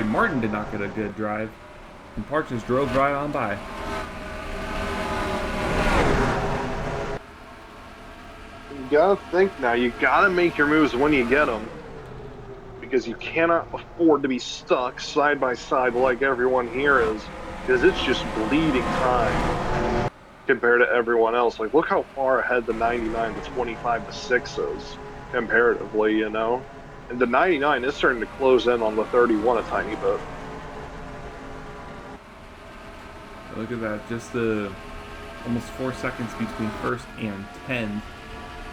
Martin did not get a good drive. And Park just drove right on by. You gotta think now. You gotta make your moves when you get them. Because you cannot afford to be stuck side by side like everyone here is. Because it's just bleeding time compared to everyone else. Like, look how far ahead the 99 to 25 to 6 is comparatively, you know? And the 99 is starting to close in on the 31 a tiny bit. Look at that, just almost 4 seconds between first and 10th.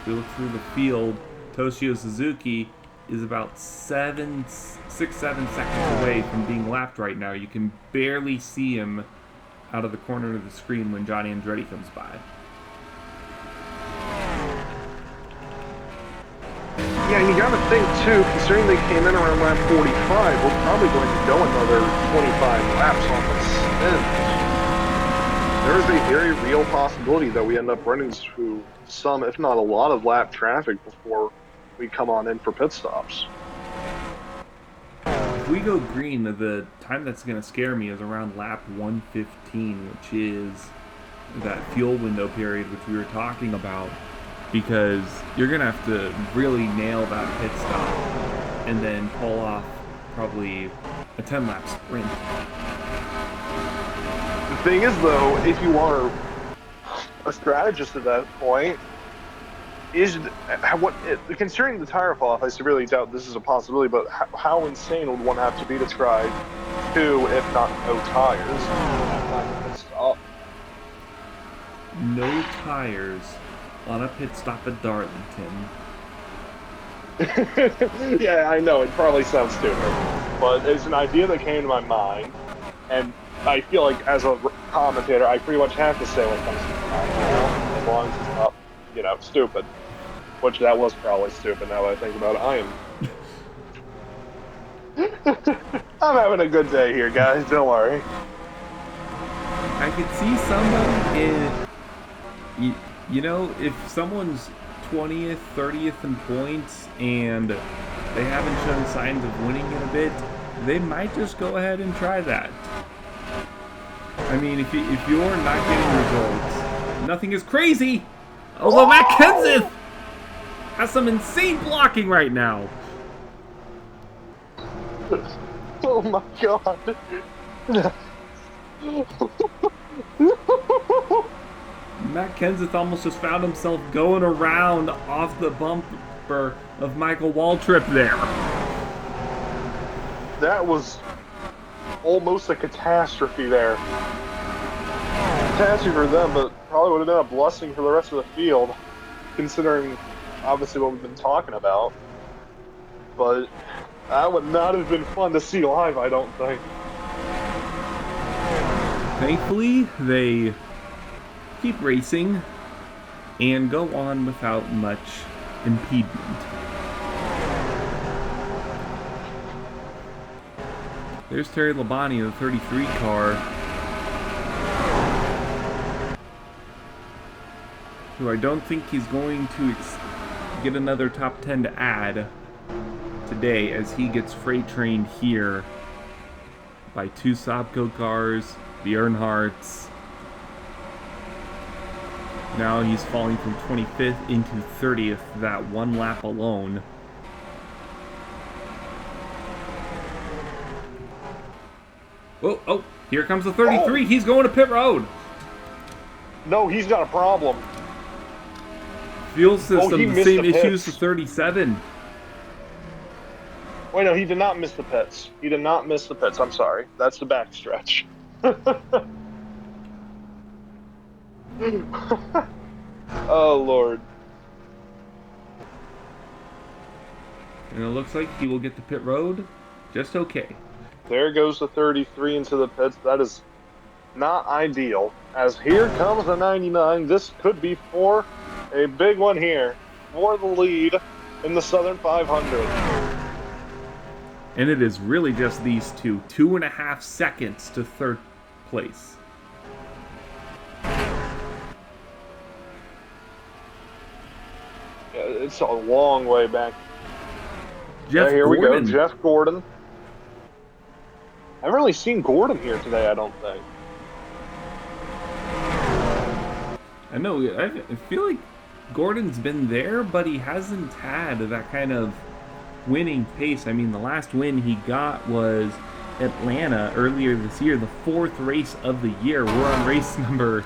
If we look through the field, Toshio Suzuki is about 6-7 seconds away from being lapped right now. You can barely see him out of the corner of the screen when Johnny Andretti comes by. Yeah, you gotta think too, considering they came in around lap 45, we're probably going to go another 25 laps on the stint. There is a very real possibility that we end up running through some, if not a lot, of lap traffic before we come on in for pit stops. If we go green, the time that's going to scare me is around lap 115, which is that fuel window period which we were talking about, because you're going to have to really nail that pit stop and then pull off probably a 10-lap sprint. The thing is, though, if you are a strategist at that point, considering the tire fall off, I severely doubt this is a possibility, but how insane would one have to be to try 2, if not no tires? No tires on a pit stop at Darlington. Yeah, I know, it probably sounds stupid, but it's an idea that came to my mind, and I feel like as a commentator, I pretty much have to say what comes to mind, you know? As long as it's not, you know, stupid. Which that was probably stupid now that I think about it. I'm having a good day here, guys, don't worry. I could see someone you know, if someone's 20th, 30th in points and they haven't shown signs of winning in a bit, they might just go ahead and try that. I mean, if you're not getting results, nothing is crazy. Although Matt Kenseth has some insane blocking right now. Oh my god. Matt Kenseth almost just found himself going around off the bumper of Michael Waltrip there. That was almost a catastrophe there. Catastrophe for them, but probably would have been a blessing for the rest of the field, considering obviously what we've been talking about. But that would not have been fun to see live, I don't think. Thankfully, they keep racing and go on without much impediment. There's Terry Labonte in the 33 car, who I don't think he's going to get another top 10 to add today, as he gets freight trained here by 2 Sobco cars, the Earnhardts. Now he's falling from 25th into 30th, that one lap alone. Oh, here comes the 33. Oh. He's going to pit road. No, he's got a problem. Fuel system, the same issues as 37. Wait, no, he did not miss the pits. He did not miss the pits. I'm sorry. That's the backstretch. Oh, Lord. And it looks like he will get the pit road just okay. There goes the 33 into the pits. That is not ideal. As here comes the 99. This could be for a big one here for the lead in the Southern 500. And it is really just these two. 2.5 seconds to third place. Yeah, it's a long way back. Jeff Here Gordon. we go, Jeff Gordon. I haven't really seen Gordon here today, I don't think. I know, I feel like Gordon's been there, but he hasn't had that kind of winning pace. I mean, the last win he got was Atlanta earlier this year, the 4th race of the year. We're on race number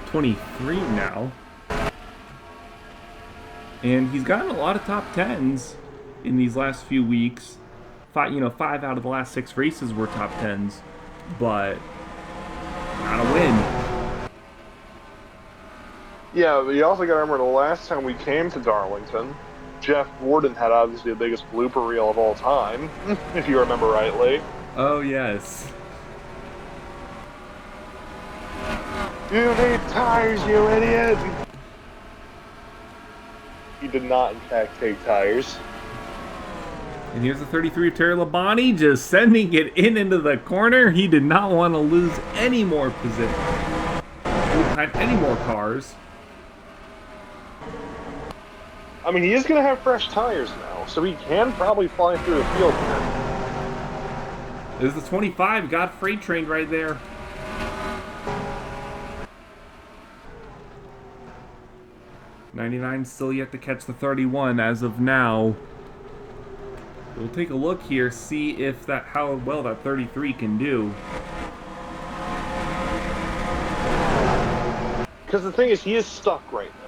23 now. And he's gotten a lot of top 10s in these last few weeks. 5 out of the last 6 races were top 10s, but not a win. Yeah, but you also got to remember the last time we came to Darlington, Jeff Gordon had obviously the biggest blooper reel of all time, if you remember rightly. Oh, yes. You need tires, you idiot! He did not, in fact, take tires. And here's the 33 of Terry Labonte just sending it into the corner. He did not want to lose any more position. Behind any more cars. I mean, he is going to have fresh tires now, so he can probably fly through the field here. There's the 25, got freight trained right there. '99 still yet to catch the 31 as of now. We'll take a look here, see if how well that 33 can do. Because the thing is, he is stuck right now.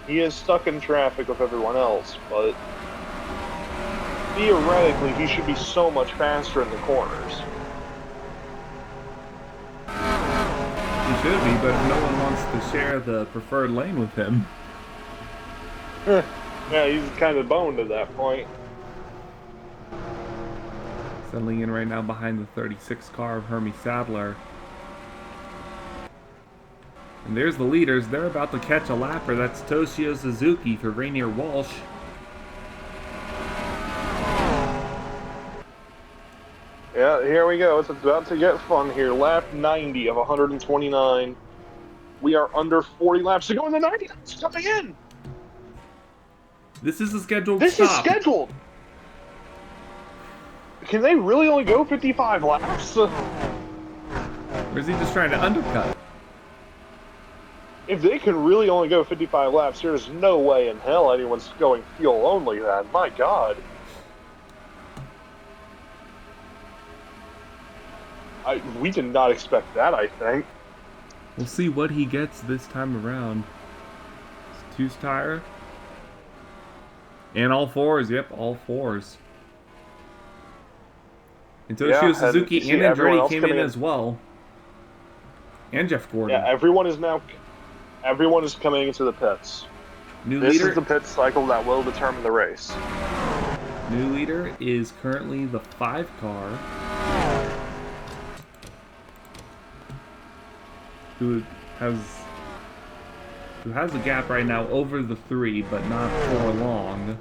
He is stuck in traffic with everyone else, but theoretically, he should be so much faster in the corners. He should be, but no one wants to share the preferred lane with him. Yeah, he's kind of boned at that point. Settling in right now behind the 36 car of Hermie Sadler. And there's the leaders. They're about to catch a lapper. That's Toshio Suzuki for Rainier Walsh. Yeah, here we go. It's about to get fun here. Lap 90 of 129. We are under 40 laps to go in the 90. It's coming in. This is a scheduled This stop. is scheduled. Can they really only go 55 laps? Or is he just trying to undercut? If they can really only go 55 laps, there's no way in hell anyone's going fuel only then. My God. We did not expect that, I think. We'll see what he gets this time around. It's Two's tire. And all fours. Yep, all fours. And Toshio Suzuki and Andretti came in as well. And Jeff Gordon. Yeah, everyone is coming into the pits. This is the pit cycle that will determine the race. New leader is currently the 5 car. Who has a gap right now over the 3, but not for long.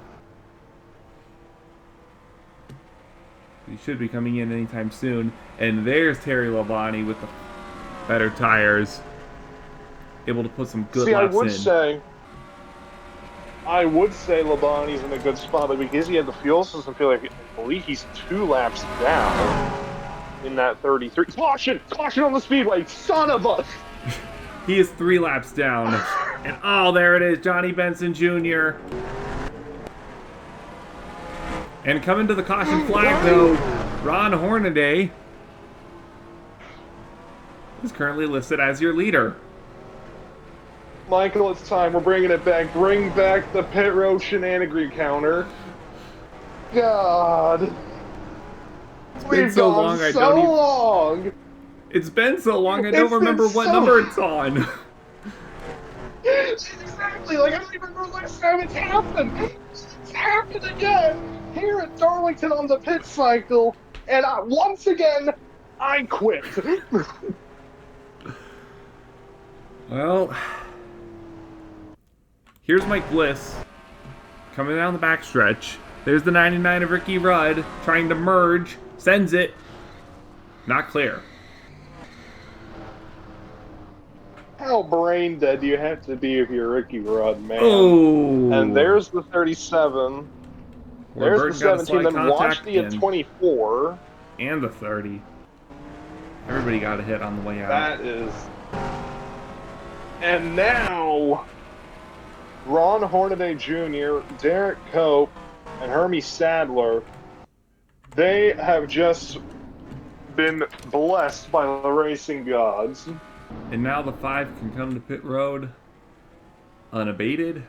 He should be coming in anytime soon. And there's Terry Labonte with the better tires. Able to put some good laps in. I would say Labonte's in a good spot, but because he had the fuel system, I believe he's 2 laps down in that 33. Caution! Caution on the speedway! Son of a... He is 3 laps down. And oh, there it is, Johnny Benson Jr. And coming to the caution flag, though, Ron Hornaday is currently listed as your leader. Michael, it's time. We're bringing it back. Bring back the pit road shenanigan counter. God. We've so long, long. It's been so long, I don't remember what number it's on. Exactly. Like, I don't even remember last time it's happened. It's happened again here at Darlington on the pit cycle. And once again, I quit. Well, here's Mike Bliss coming down the backstretch. There's the 99 of Ricky Rudd trying to merge. Sends it. Not clear. How brain dead do you have to be if you're Ricky Rudd, man? Oh! And there's the 37. There's the 17. Then watch the 24. And the 30. Everybody got a hit on the way out. That is... And now, Ron Hornaday Jr., Derek Cope, and Hermie Sadler, they have just been blessed by the racing gods. And now the 5 can come to pit road unabated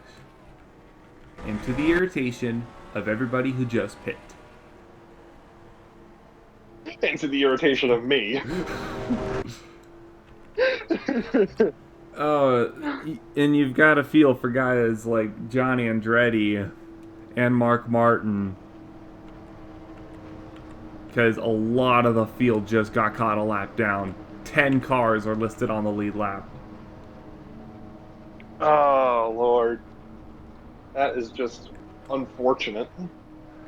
and to the irritation of everybody who just pit. And to the irritation of me. And you've got to feel for guys like John Andretti and Mark Martin, because a lot of the field just got caught a lap down. 10 cars are listed on the lead lap. Oh, Lord. That is just unfortunate.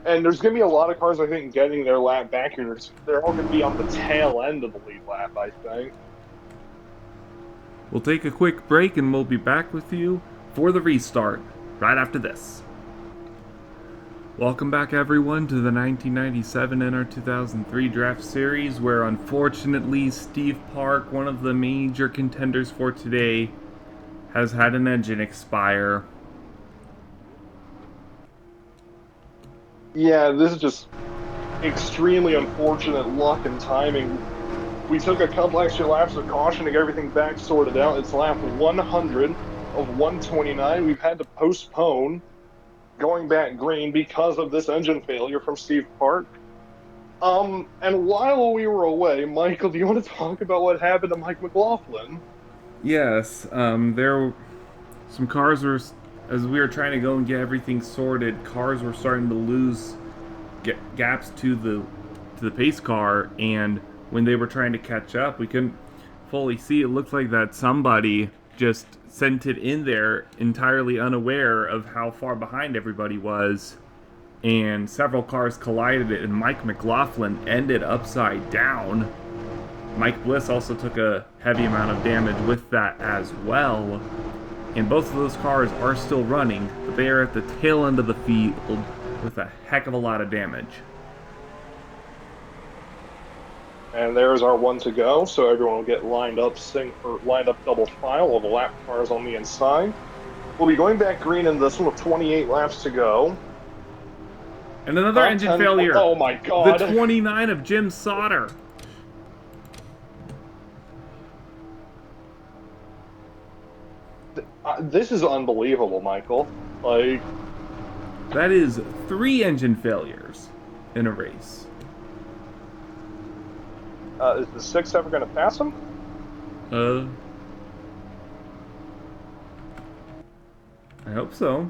And there's going to be a lot of cars, I think, getting their lap back here. They're all going to be on the tail end of the lead lap, I think. We'll take a quick break and we'll be back with you for the restart right after this. Welcome back, everyone, to the 1997 NR2003 Draft Series, where unfortunately Steve Park, one of the major contenders for today, has had an engine expire. Yeah, this is just extremely unfortunate luck and timing. We took a couple extra laps of caution to get everything back sorted out. It's lap 100 of 129. We've had to postpone going back green because of this engine failure from Steve Park. And while we were away, Michael, do you want to talk about what happened to Mike McLaughlin? Yes, there some cars were, as we were trying to go and get everything sorted, cars were starting to lose gaps to the pace car, and when they were trying to catch up, we couldn't fully see. It looked like that somebody just sent it in there entirely unaware of how far behind everybody was, and several cars collided it, and Mike McLaughlin ended upside down. Mike Bliss also took a heavy amount of damage with that as well, and both of those cars are still running, but they are at the tail end of the field with a heck of a lot of damage. And there's our one to go, so everyone will get lined up double file of the lap cars on the inside. We'll be going back green in this one with 28 laps to go. And another engine failure. Oh my god. The 29 of Jim Sauter. This is unbelievable, Michael. Like, that is 3 engine failures in a race. Is the 6 ever going to pass him? I hope so.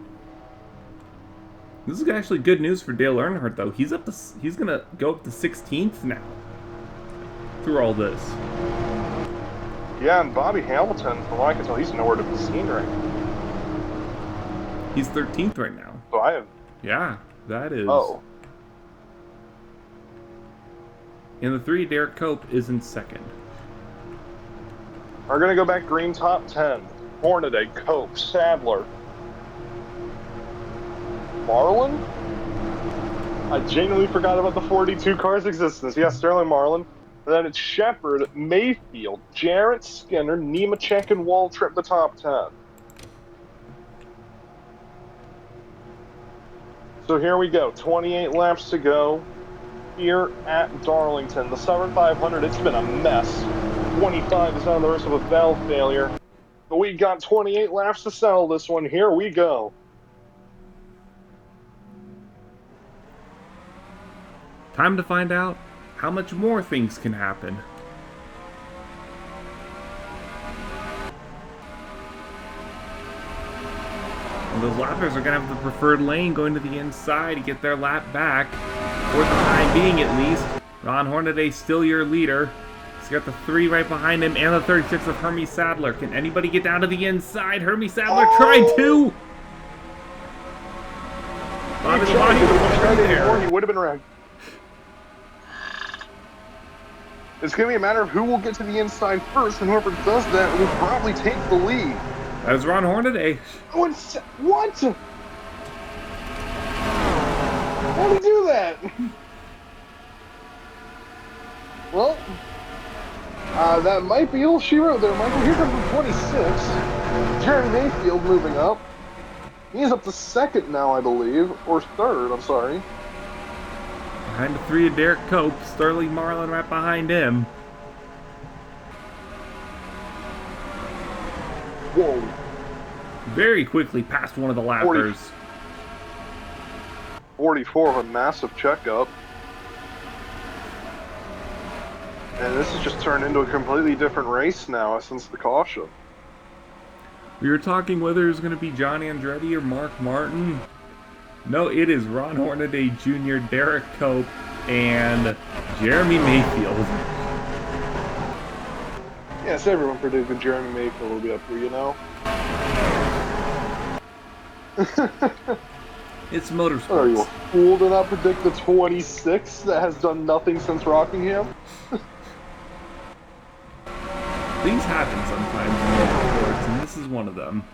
This is actually good news for Dale Earnhardt, though. He's gonna go up to 16th now through all this. Yeah, and Bobby Hamilton, from what I can tell, he's nowhere to be seen right now. He's 13th right now. So I have... Yeah, that is... Oh. In the 3, Derek Cope is in 2nd. We're going to go back green top 10. Hornaday, Cope, Sadler. Marlin? I genuinely forgot about the 42 car's existence. Yeah, Sterling Marlin. And then it's Shepard, Mayfield, Jarrett Skinner, Nemechek, and Waltrip, the top 10. So here we go. 28 laps to go here at Darlington. The 7500, it's been a mess. 25 is on the risk of a valve failure. But we got 28 laps to settle this one. Here we go. Time to find out how much more things can happen. And those lappers are going to have the preferred lane going to the inside to get their lap back. For the time being, at least. Ron Hornaday still your leader. He's got the 3 right behind him and the 36 of Hermie Sadler. Can anybody get down to the inside? Hermie Sadler tried to! Bobby Labonte that there. anymore, he would have been wrecked. It's going to be a matter of who will get to the inside first, and whoever does that will probably take the lead. That was Ron Hornaday. Oh, what? How did he do that? Well, that might be all she wrote there, Michael. Here comes number 26, Jerry Mayfield moving up. He's up to second now, I believe, or third, I'm sorry. Behind the 3 of Derek Cope, Sterling Marlin right behind him. Whoa. Very quickly past one of the lappers. 44 of a massive checkup. And this has just turned into a completely different race now since the caution. We were talking whether it was going to be John Andretti or Mark Martin. No, it is Ron Hornaday Jr., Derek Cope, and Jeremy Mayfield. Yes, everyone predicted Jeremy Mayfield will be up here, you know? It's motorsports. Are you a fool to not predict the 26 that has done nothing since Rockingham? Things happen sometimes in motorsports, and this is one of them.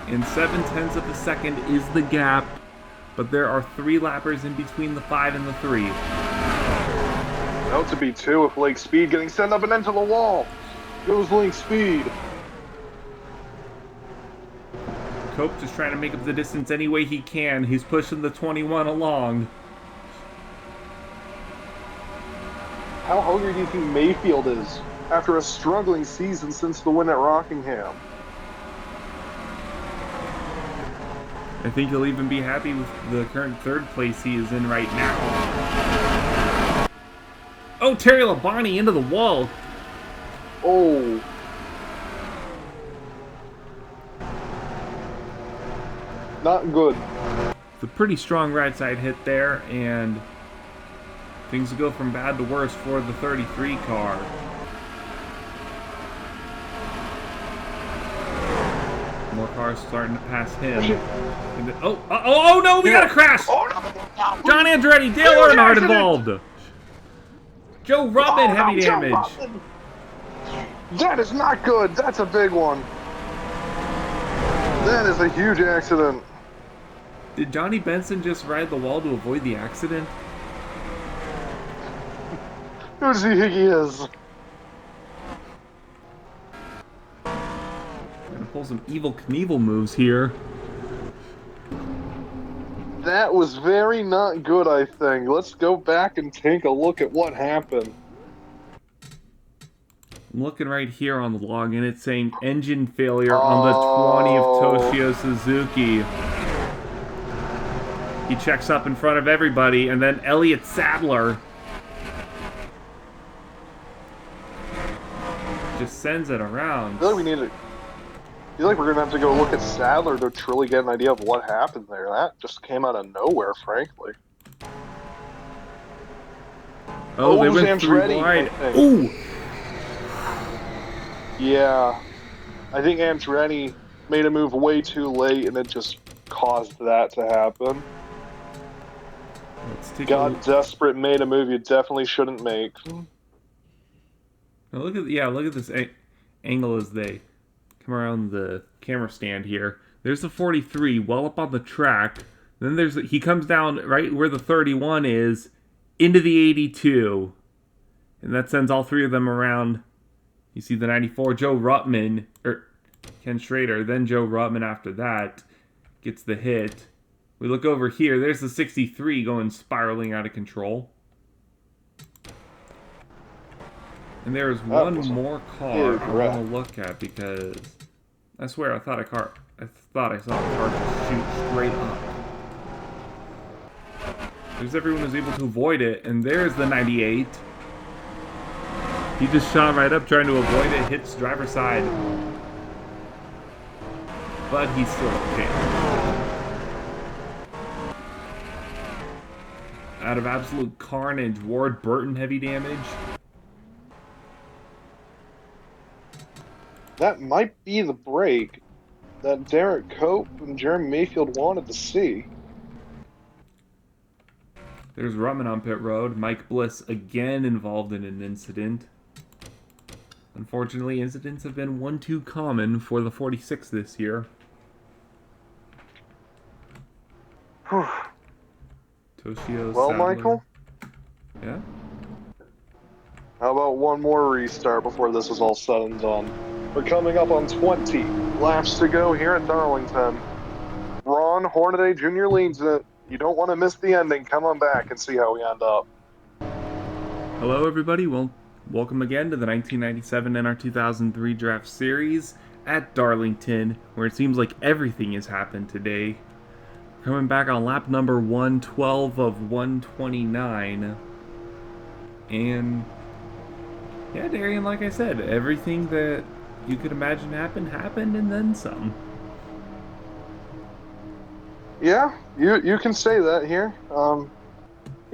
In 0.7 of a second is the gap, but there are 3 lappers in between the 5 and the 3. Out to be 2 with Lake Speed getting sent up and into the wall. Goes Lake Speed. Cope just trying to make up the distance any way he can. He's pushing the 21 along. How hungry do you think Mayfield is after a struggling season since the win at Rockingham? I think he'll even be happy with the current 3rd place he is in right now. Oh, Terry Labonte into the wall. Oh. Not good. It's a pretty strong right side hit there, and things will go from bad to worse for the 33 car. More cars starting to pass him. Oh no, we got a crash! Oh, no. John Andretti, Dale Earnhardt involved. Joe Rubin, heavy damage. That is not good. That's a big one. That is a huge accident. Did Johnny Benson just ride the wall to avoid the accident? Who does he think he is? Gonna pull some Evil Knievel moves here. That was very not good, I think. Let's go back and take a look at what happened. I'm looking right here on the log, and it's saying engine failure on the 20 of Toshio Suzuki. He checks up in front of everybody, and then Elliott Sadler just sends it around. I feel like we need to. I feel like we're gonna have to go look at Sadler to truly get an idea of what happened there. That just came out of nowhere, frankly. Oh, they went Andretti, 3 wide. I think. Ooh! Yeah, I think Andretti made a move way too late, and it just caused that to happen. Let's take Got desperate, made a move you definitely shouldn't make. Now look at this angle as they come around the camera stand here. There's the 43, well up on the track. Then he comes down right where the 31 is, into the 82. And that sends all 3 of them around. You see the 94, Joe Ruttman, or Ken Schrader, then Joe Ruttman after that gets the hit. We look over here, there's the 63 going spiraling out of control. And there is one more car I want to look at because I swear I thought I saw a car just shoot straight up. There's everyone who's able to avoid it, and there's the 98. He just shot right up trying to avoid it, hits driver's side. But he's still okay. Out of absolute carnage, Ward Burton heavy damage. That might be the break. that Derek Cope and Jeremy Mayfield wanted to see. There's Rutman on pit road. Mike Bliss again involved in an incident. Unfortunately, incidents have been one too common for the 46 this year. Toshio Well, Sadler. Michael? Yeah? How about one more restart before this is all said and done? We're coming up on 20 laps to go here at Darlington. Ron Hornaday Jr. leads it. You don't want to miss the ending. Come on back and see how we end up. Hello, everybody. Well, welcome again to the 1997 NR2003 Draft Series at Darlington, where it seems like everything has happened today. Coming back on lap number 112 of 129. And yeah, Darien, like I said, everything that you could imagine happened, and then some. Yeah, you can say that here. Gonna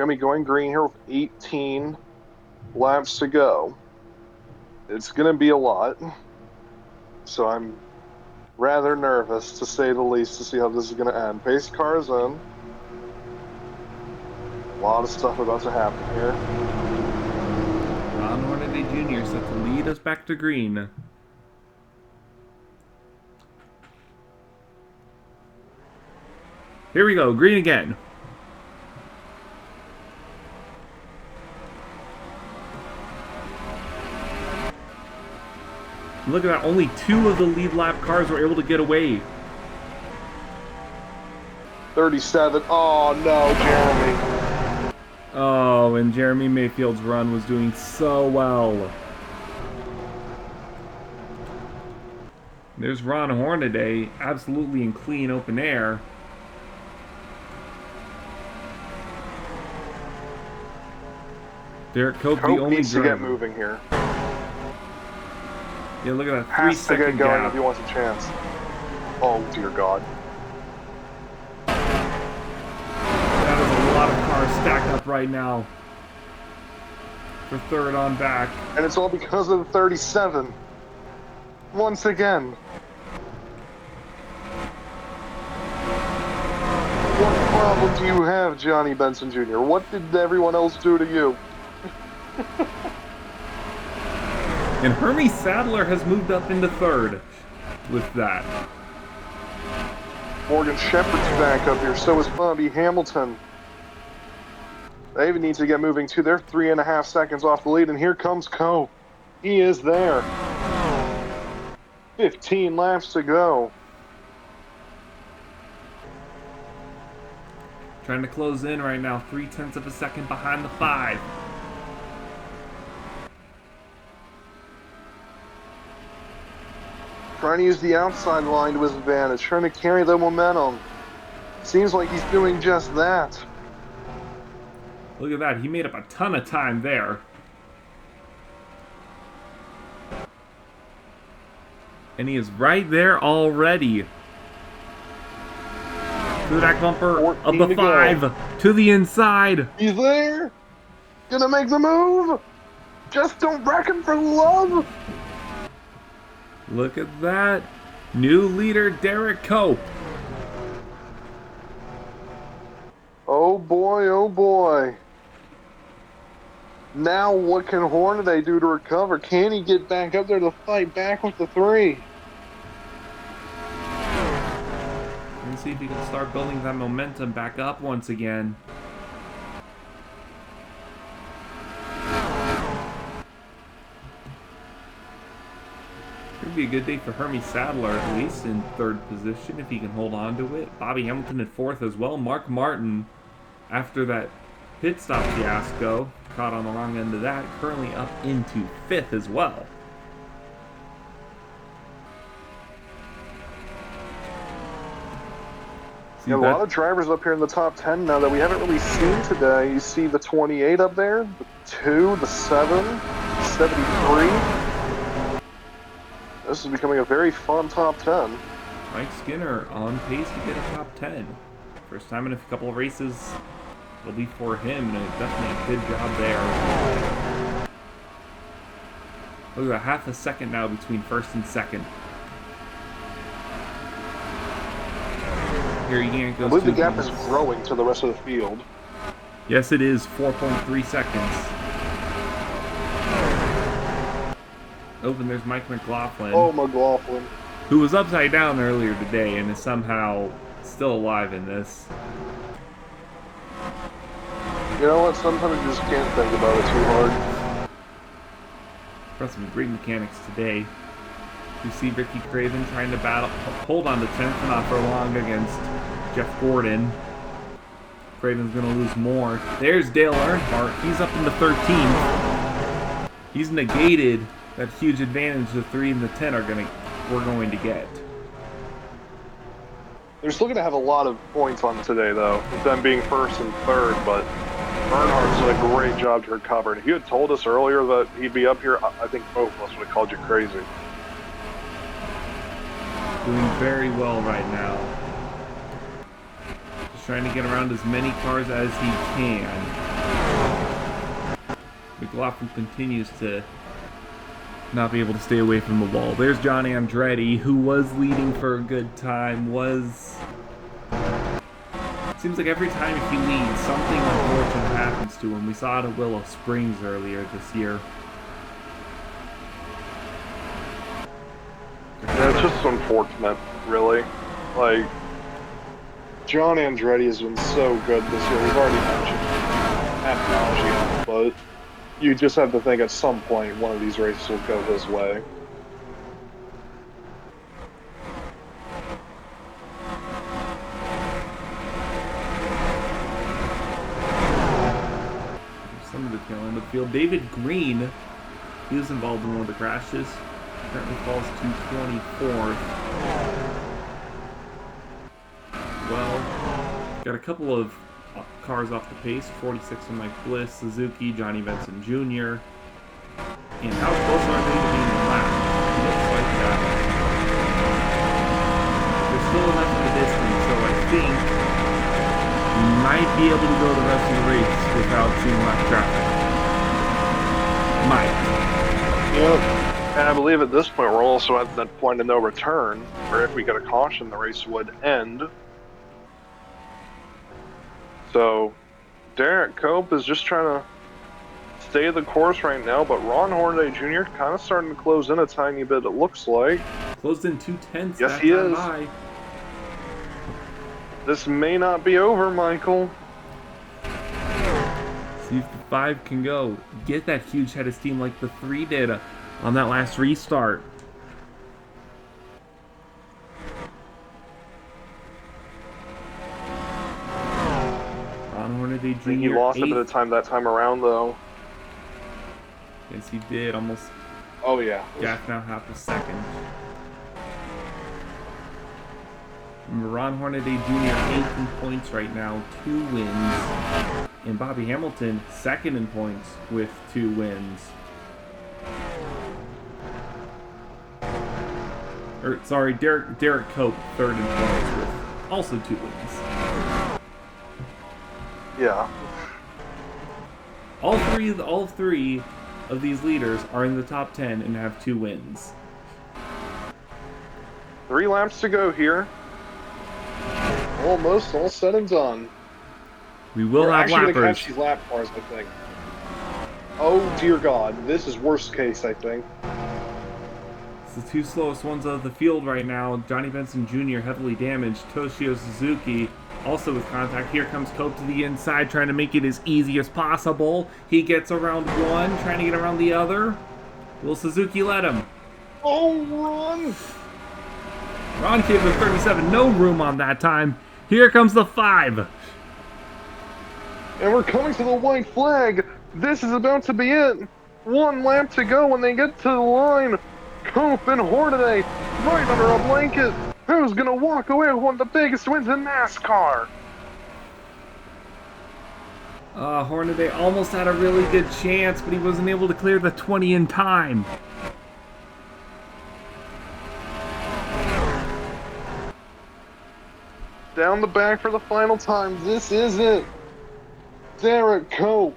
be going green here with 18 laps to go. It's gonna be a lot, so I'm rather nervous, to say the least, to see how this is gonna end. Pace cars in. A lot of stuff about to happen here. Ron Hornaday Jr. set to lead us back to green. Here we go, green again. Look at that, only 2 of the lead lap cars were able to get away. 37. Oh no, Jeremy. Oh, and Jeremy Mayfield's run was doing so well. There's Ron Hornaday, absolutely in clean open air. Derek Cope, the only needs to driver. get moving here. Yeah, look at that, Has to get 3-second going gap. if he wants a chance. Oh dear God. That is a lot of cars stacked up right now for third on back. And it's all because of the 37. Once again. What problem do you have, Johnny Benson Jr.? What did everyone else do to you? And Hermie Sadler has moved up into third with that. Morgan Shepherd's back up here, so is Bobby Hamilton. They even need to get moving too. They're 3.5 seconds off the lead, and here comes Coe. He is there. 15 laps to go. Trying to close in right now, 0.3 of a second behind the 5. Trying to use the outside line to his advantage, trying to carry the momentum. Seems like he's doing just that. Look at that, he made up a ton of time there. And he is right there already. To the back bumper of the 5 to the inside. He's there. Gonna make the move. Just don't wreck him for love. Look at that. New leader, Derek Cope. Oh boy, oh boy. Now what can Hornaday do to recover? Can he get back up there to fight back with the 3? Let's see if he can start building that momentum back up once again. Could be a good day for Hermie Sadler, at least in third position, if he can hold on to it. Bobby Hamilton in fourth as well. Mark Martin, after that pit stop fiasco, caught on the wrong end of that, currently up into 5th as well. A lot of drivers up here in the top 10 now that we haven't really seen today. You see the 28 up there, the 2, the 7, 73. This is becoming a very fun top 10. Mike Skinner on pace to get a top 10. First time in a couple of races. It'll be for him, and definitely a good job there. Look at that, half a second now between first and second. Here Yank I goes believe the 2 gap is minutes. growing to the rest of the field. Yes, it is 4.3 seconds. Oh, and there's Mike McLaughlin, Oh, McLaughlin. who was upside down earlier today and is somehow still alive in this. You know what? Sometimes you just can't think about it too hard. Got some great mechanics today. You see Ricky Craven trying to hold on to 10th and not for long against Jeff Gordon. Craven's going to lose more. There's Dale Earnhardt. He's up into 13th. He's negated that huge advantage the 3 and the 10 we're going to get. They're still going to have a lot of points on today, though, with them being first and third, but Earnhardt's did a great job to recover. And if you had told us earlier that he'd be up here, I think both of us would have called you crazy. Doing very well right now. Just trying to get around as many cars as he can. McLaughlin continues to not be able to stay away from the wall. There's John Andretti, who was leading for a good time, Seems like every time he leads, something unfortunate happens to him. We saw it at Willow Springs earlier this year. Yeah, it's just unfortunate, really. Like, John Andretti has been so good this year. We've already mentioned ad nauseum, but you just have to think at some point one of these races will go his way. Some of the tail end of the field. David Green, he was involved in one of the crashes. Currently falls to 24th. Well, got a couple of cars off the pace. 46 from Mike Bliss, Suzuki, Johnny Benson Jr. And how close are they to being last? Looks like that. There's still enough in the distance, so I think we might be able to go the rest of the race without seeing much traffic. Might. Yep. And I believe at this point we're also at that point of no return, where if we get a caution, the race would end. So, Derek Cope is just trying to stay the course right now, but Ron Hornaday Jr. kind of starting to close in a tiny bit, it looks like. Closed in 2/10. Yes, he is. This may not be over, Michael. See if the 5 can go. Get that huge head of steam like the 3 did on that last restart. Ron Hornaday Jr. He lost a bit 8th. of time that time around, though. Yes, he did. Almost. Oh, yeah. Jack now half a second. Remember, Ron Hornaday Jr. 8th in points right now, 2 wins. And Bobby Hamilton 2nd in points with 2 wins. Derek Cope 3rd in points with also 2 wins. Yeah. All three of these leaders are in the top 10 and have 2 wins. 3 laps to go here. Almost all said and done. We will We're have actually going to lappers. catch these lap cars, I think. Oh, dear God. This is worst case, I think. It's the 2 slowest ones of the field right now. Johnny Benson Jr. heavily damaged. Toshio Suzuki also with contact. Here comes Cope to the inside, trying to make it as easy as possible. He gets around one, trying to get around the other. Will Suzuki let him? Oh, Ron! Ron gave the 37 no room on that time. Here comes the 5. And we're coming to the white flag. This is about to be it. 1 lap to go when they get to the line. Cope and Hornaday right under a blanket. Who's going to walk away with one of the biggest wins in NASCAR? Hornaday almost had a really good chance, but he wasn't able to clear the 20 in time. Down the back for the final time. This is it. Derek Cope.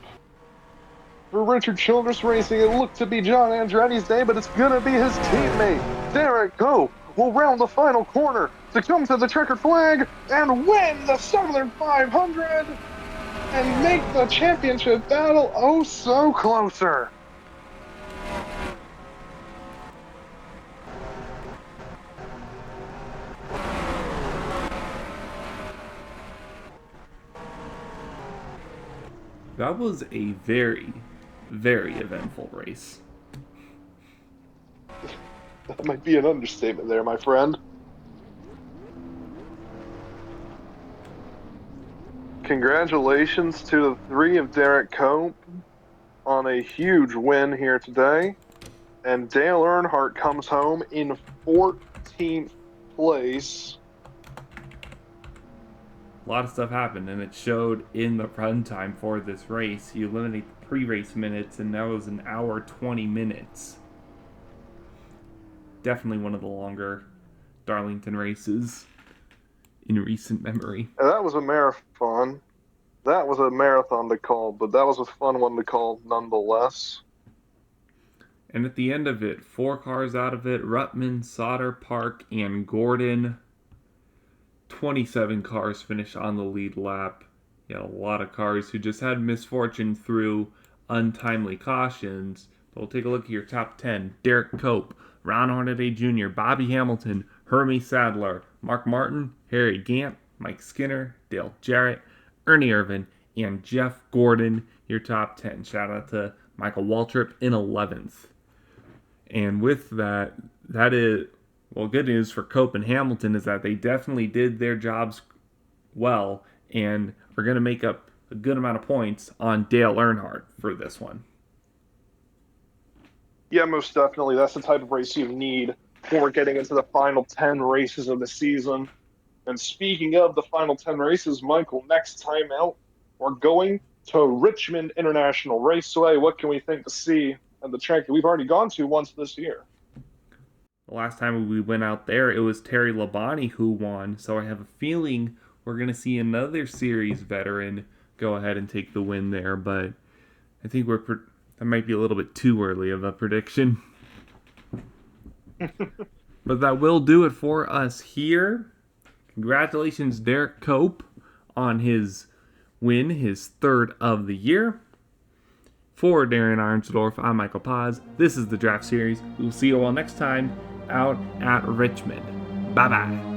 For Richard Childress Racing, it looked to be John Andretti's day, but it's going to be his teammate. Derek Cope will round the final corner. to come to the checkered flag and win the Southern 500 and make the championship battle oh so closer. That was a very, very eventful race. That might be an understatement there, my friend. Congratulations to the three of Derek Cope on a huge win here today. And Dale Earnhardt comes home in 14th place. A lot of stuff happened, and it showed in the run time for this race. You eliminate the pre-race minutes, and that was an hour 20 minutes. Definitely one of the longer Darlington races in recent memory. And that was a marathon. That was a marathon to call, but that was a fun one to call nonetheless. And at the end of it, 4 cars out of it, Ruttman, Sauter, Park, and Gordon. 27 cars finished on the lead lap. You had a lot of cars who just had misfortune through untimely cautions. But we'll take a look at your top 10. Derek Cope, Ron Hornaday Jr., Bobby Hamilton, Hermie Sadler, Mark Martin, Harry Gant, Mike Skinner, Dale Jarrett, Ernie Irvin, and Jeff Gordon, your top 10. Shout out to Michael Waltrip in 11th. And with that, that is, well, good news for Cope and Hamilton is that they definitely did their jobs well and are going to make up a good amount of points on Dale Earnhardt for this one. Yeah, most definitely. That's the type of race you need when we're getting into the final 10 races of the season. And speaking of the final 10 races, Michael, next time out, we're going to Richmond International Raceway. What can we think to see at the track that we've already gone to once this year? The last time we went out there, it was Terry Labonte who won, so I have a feeling we're going to see another series veteran go ahead and take the win there, but I think that might be a little bit too early of a prediction. But that will do it for us here. Congratulations, Derek Cope, on his win, his 3rd of the year. For Darien Arnsdorff, I'm Michael Paz. This is the Draft Series. We will see you all next time out at Richmond. Bye-bye.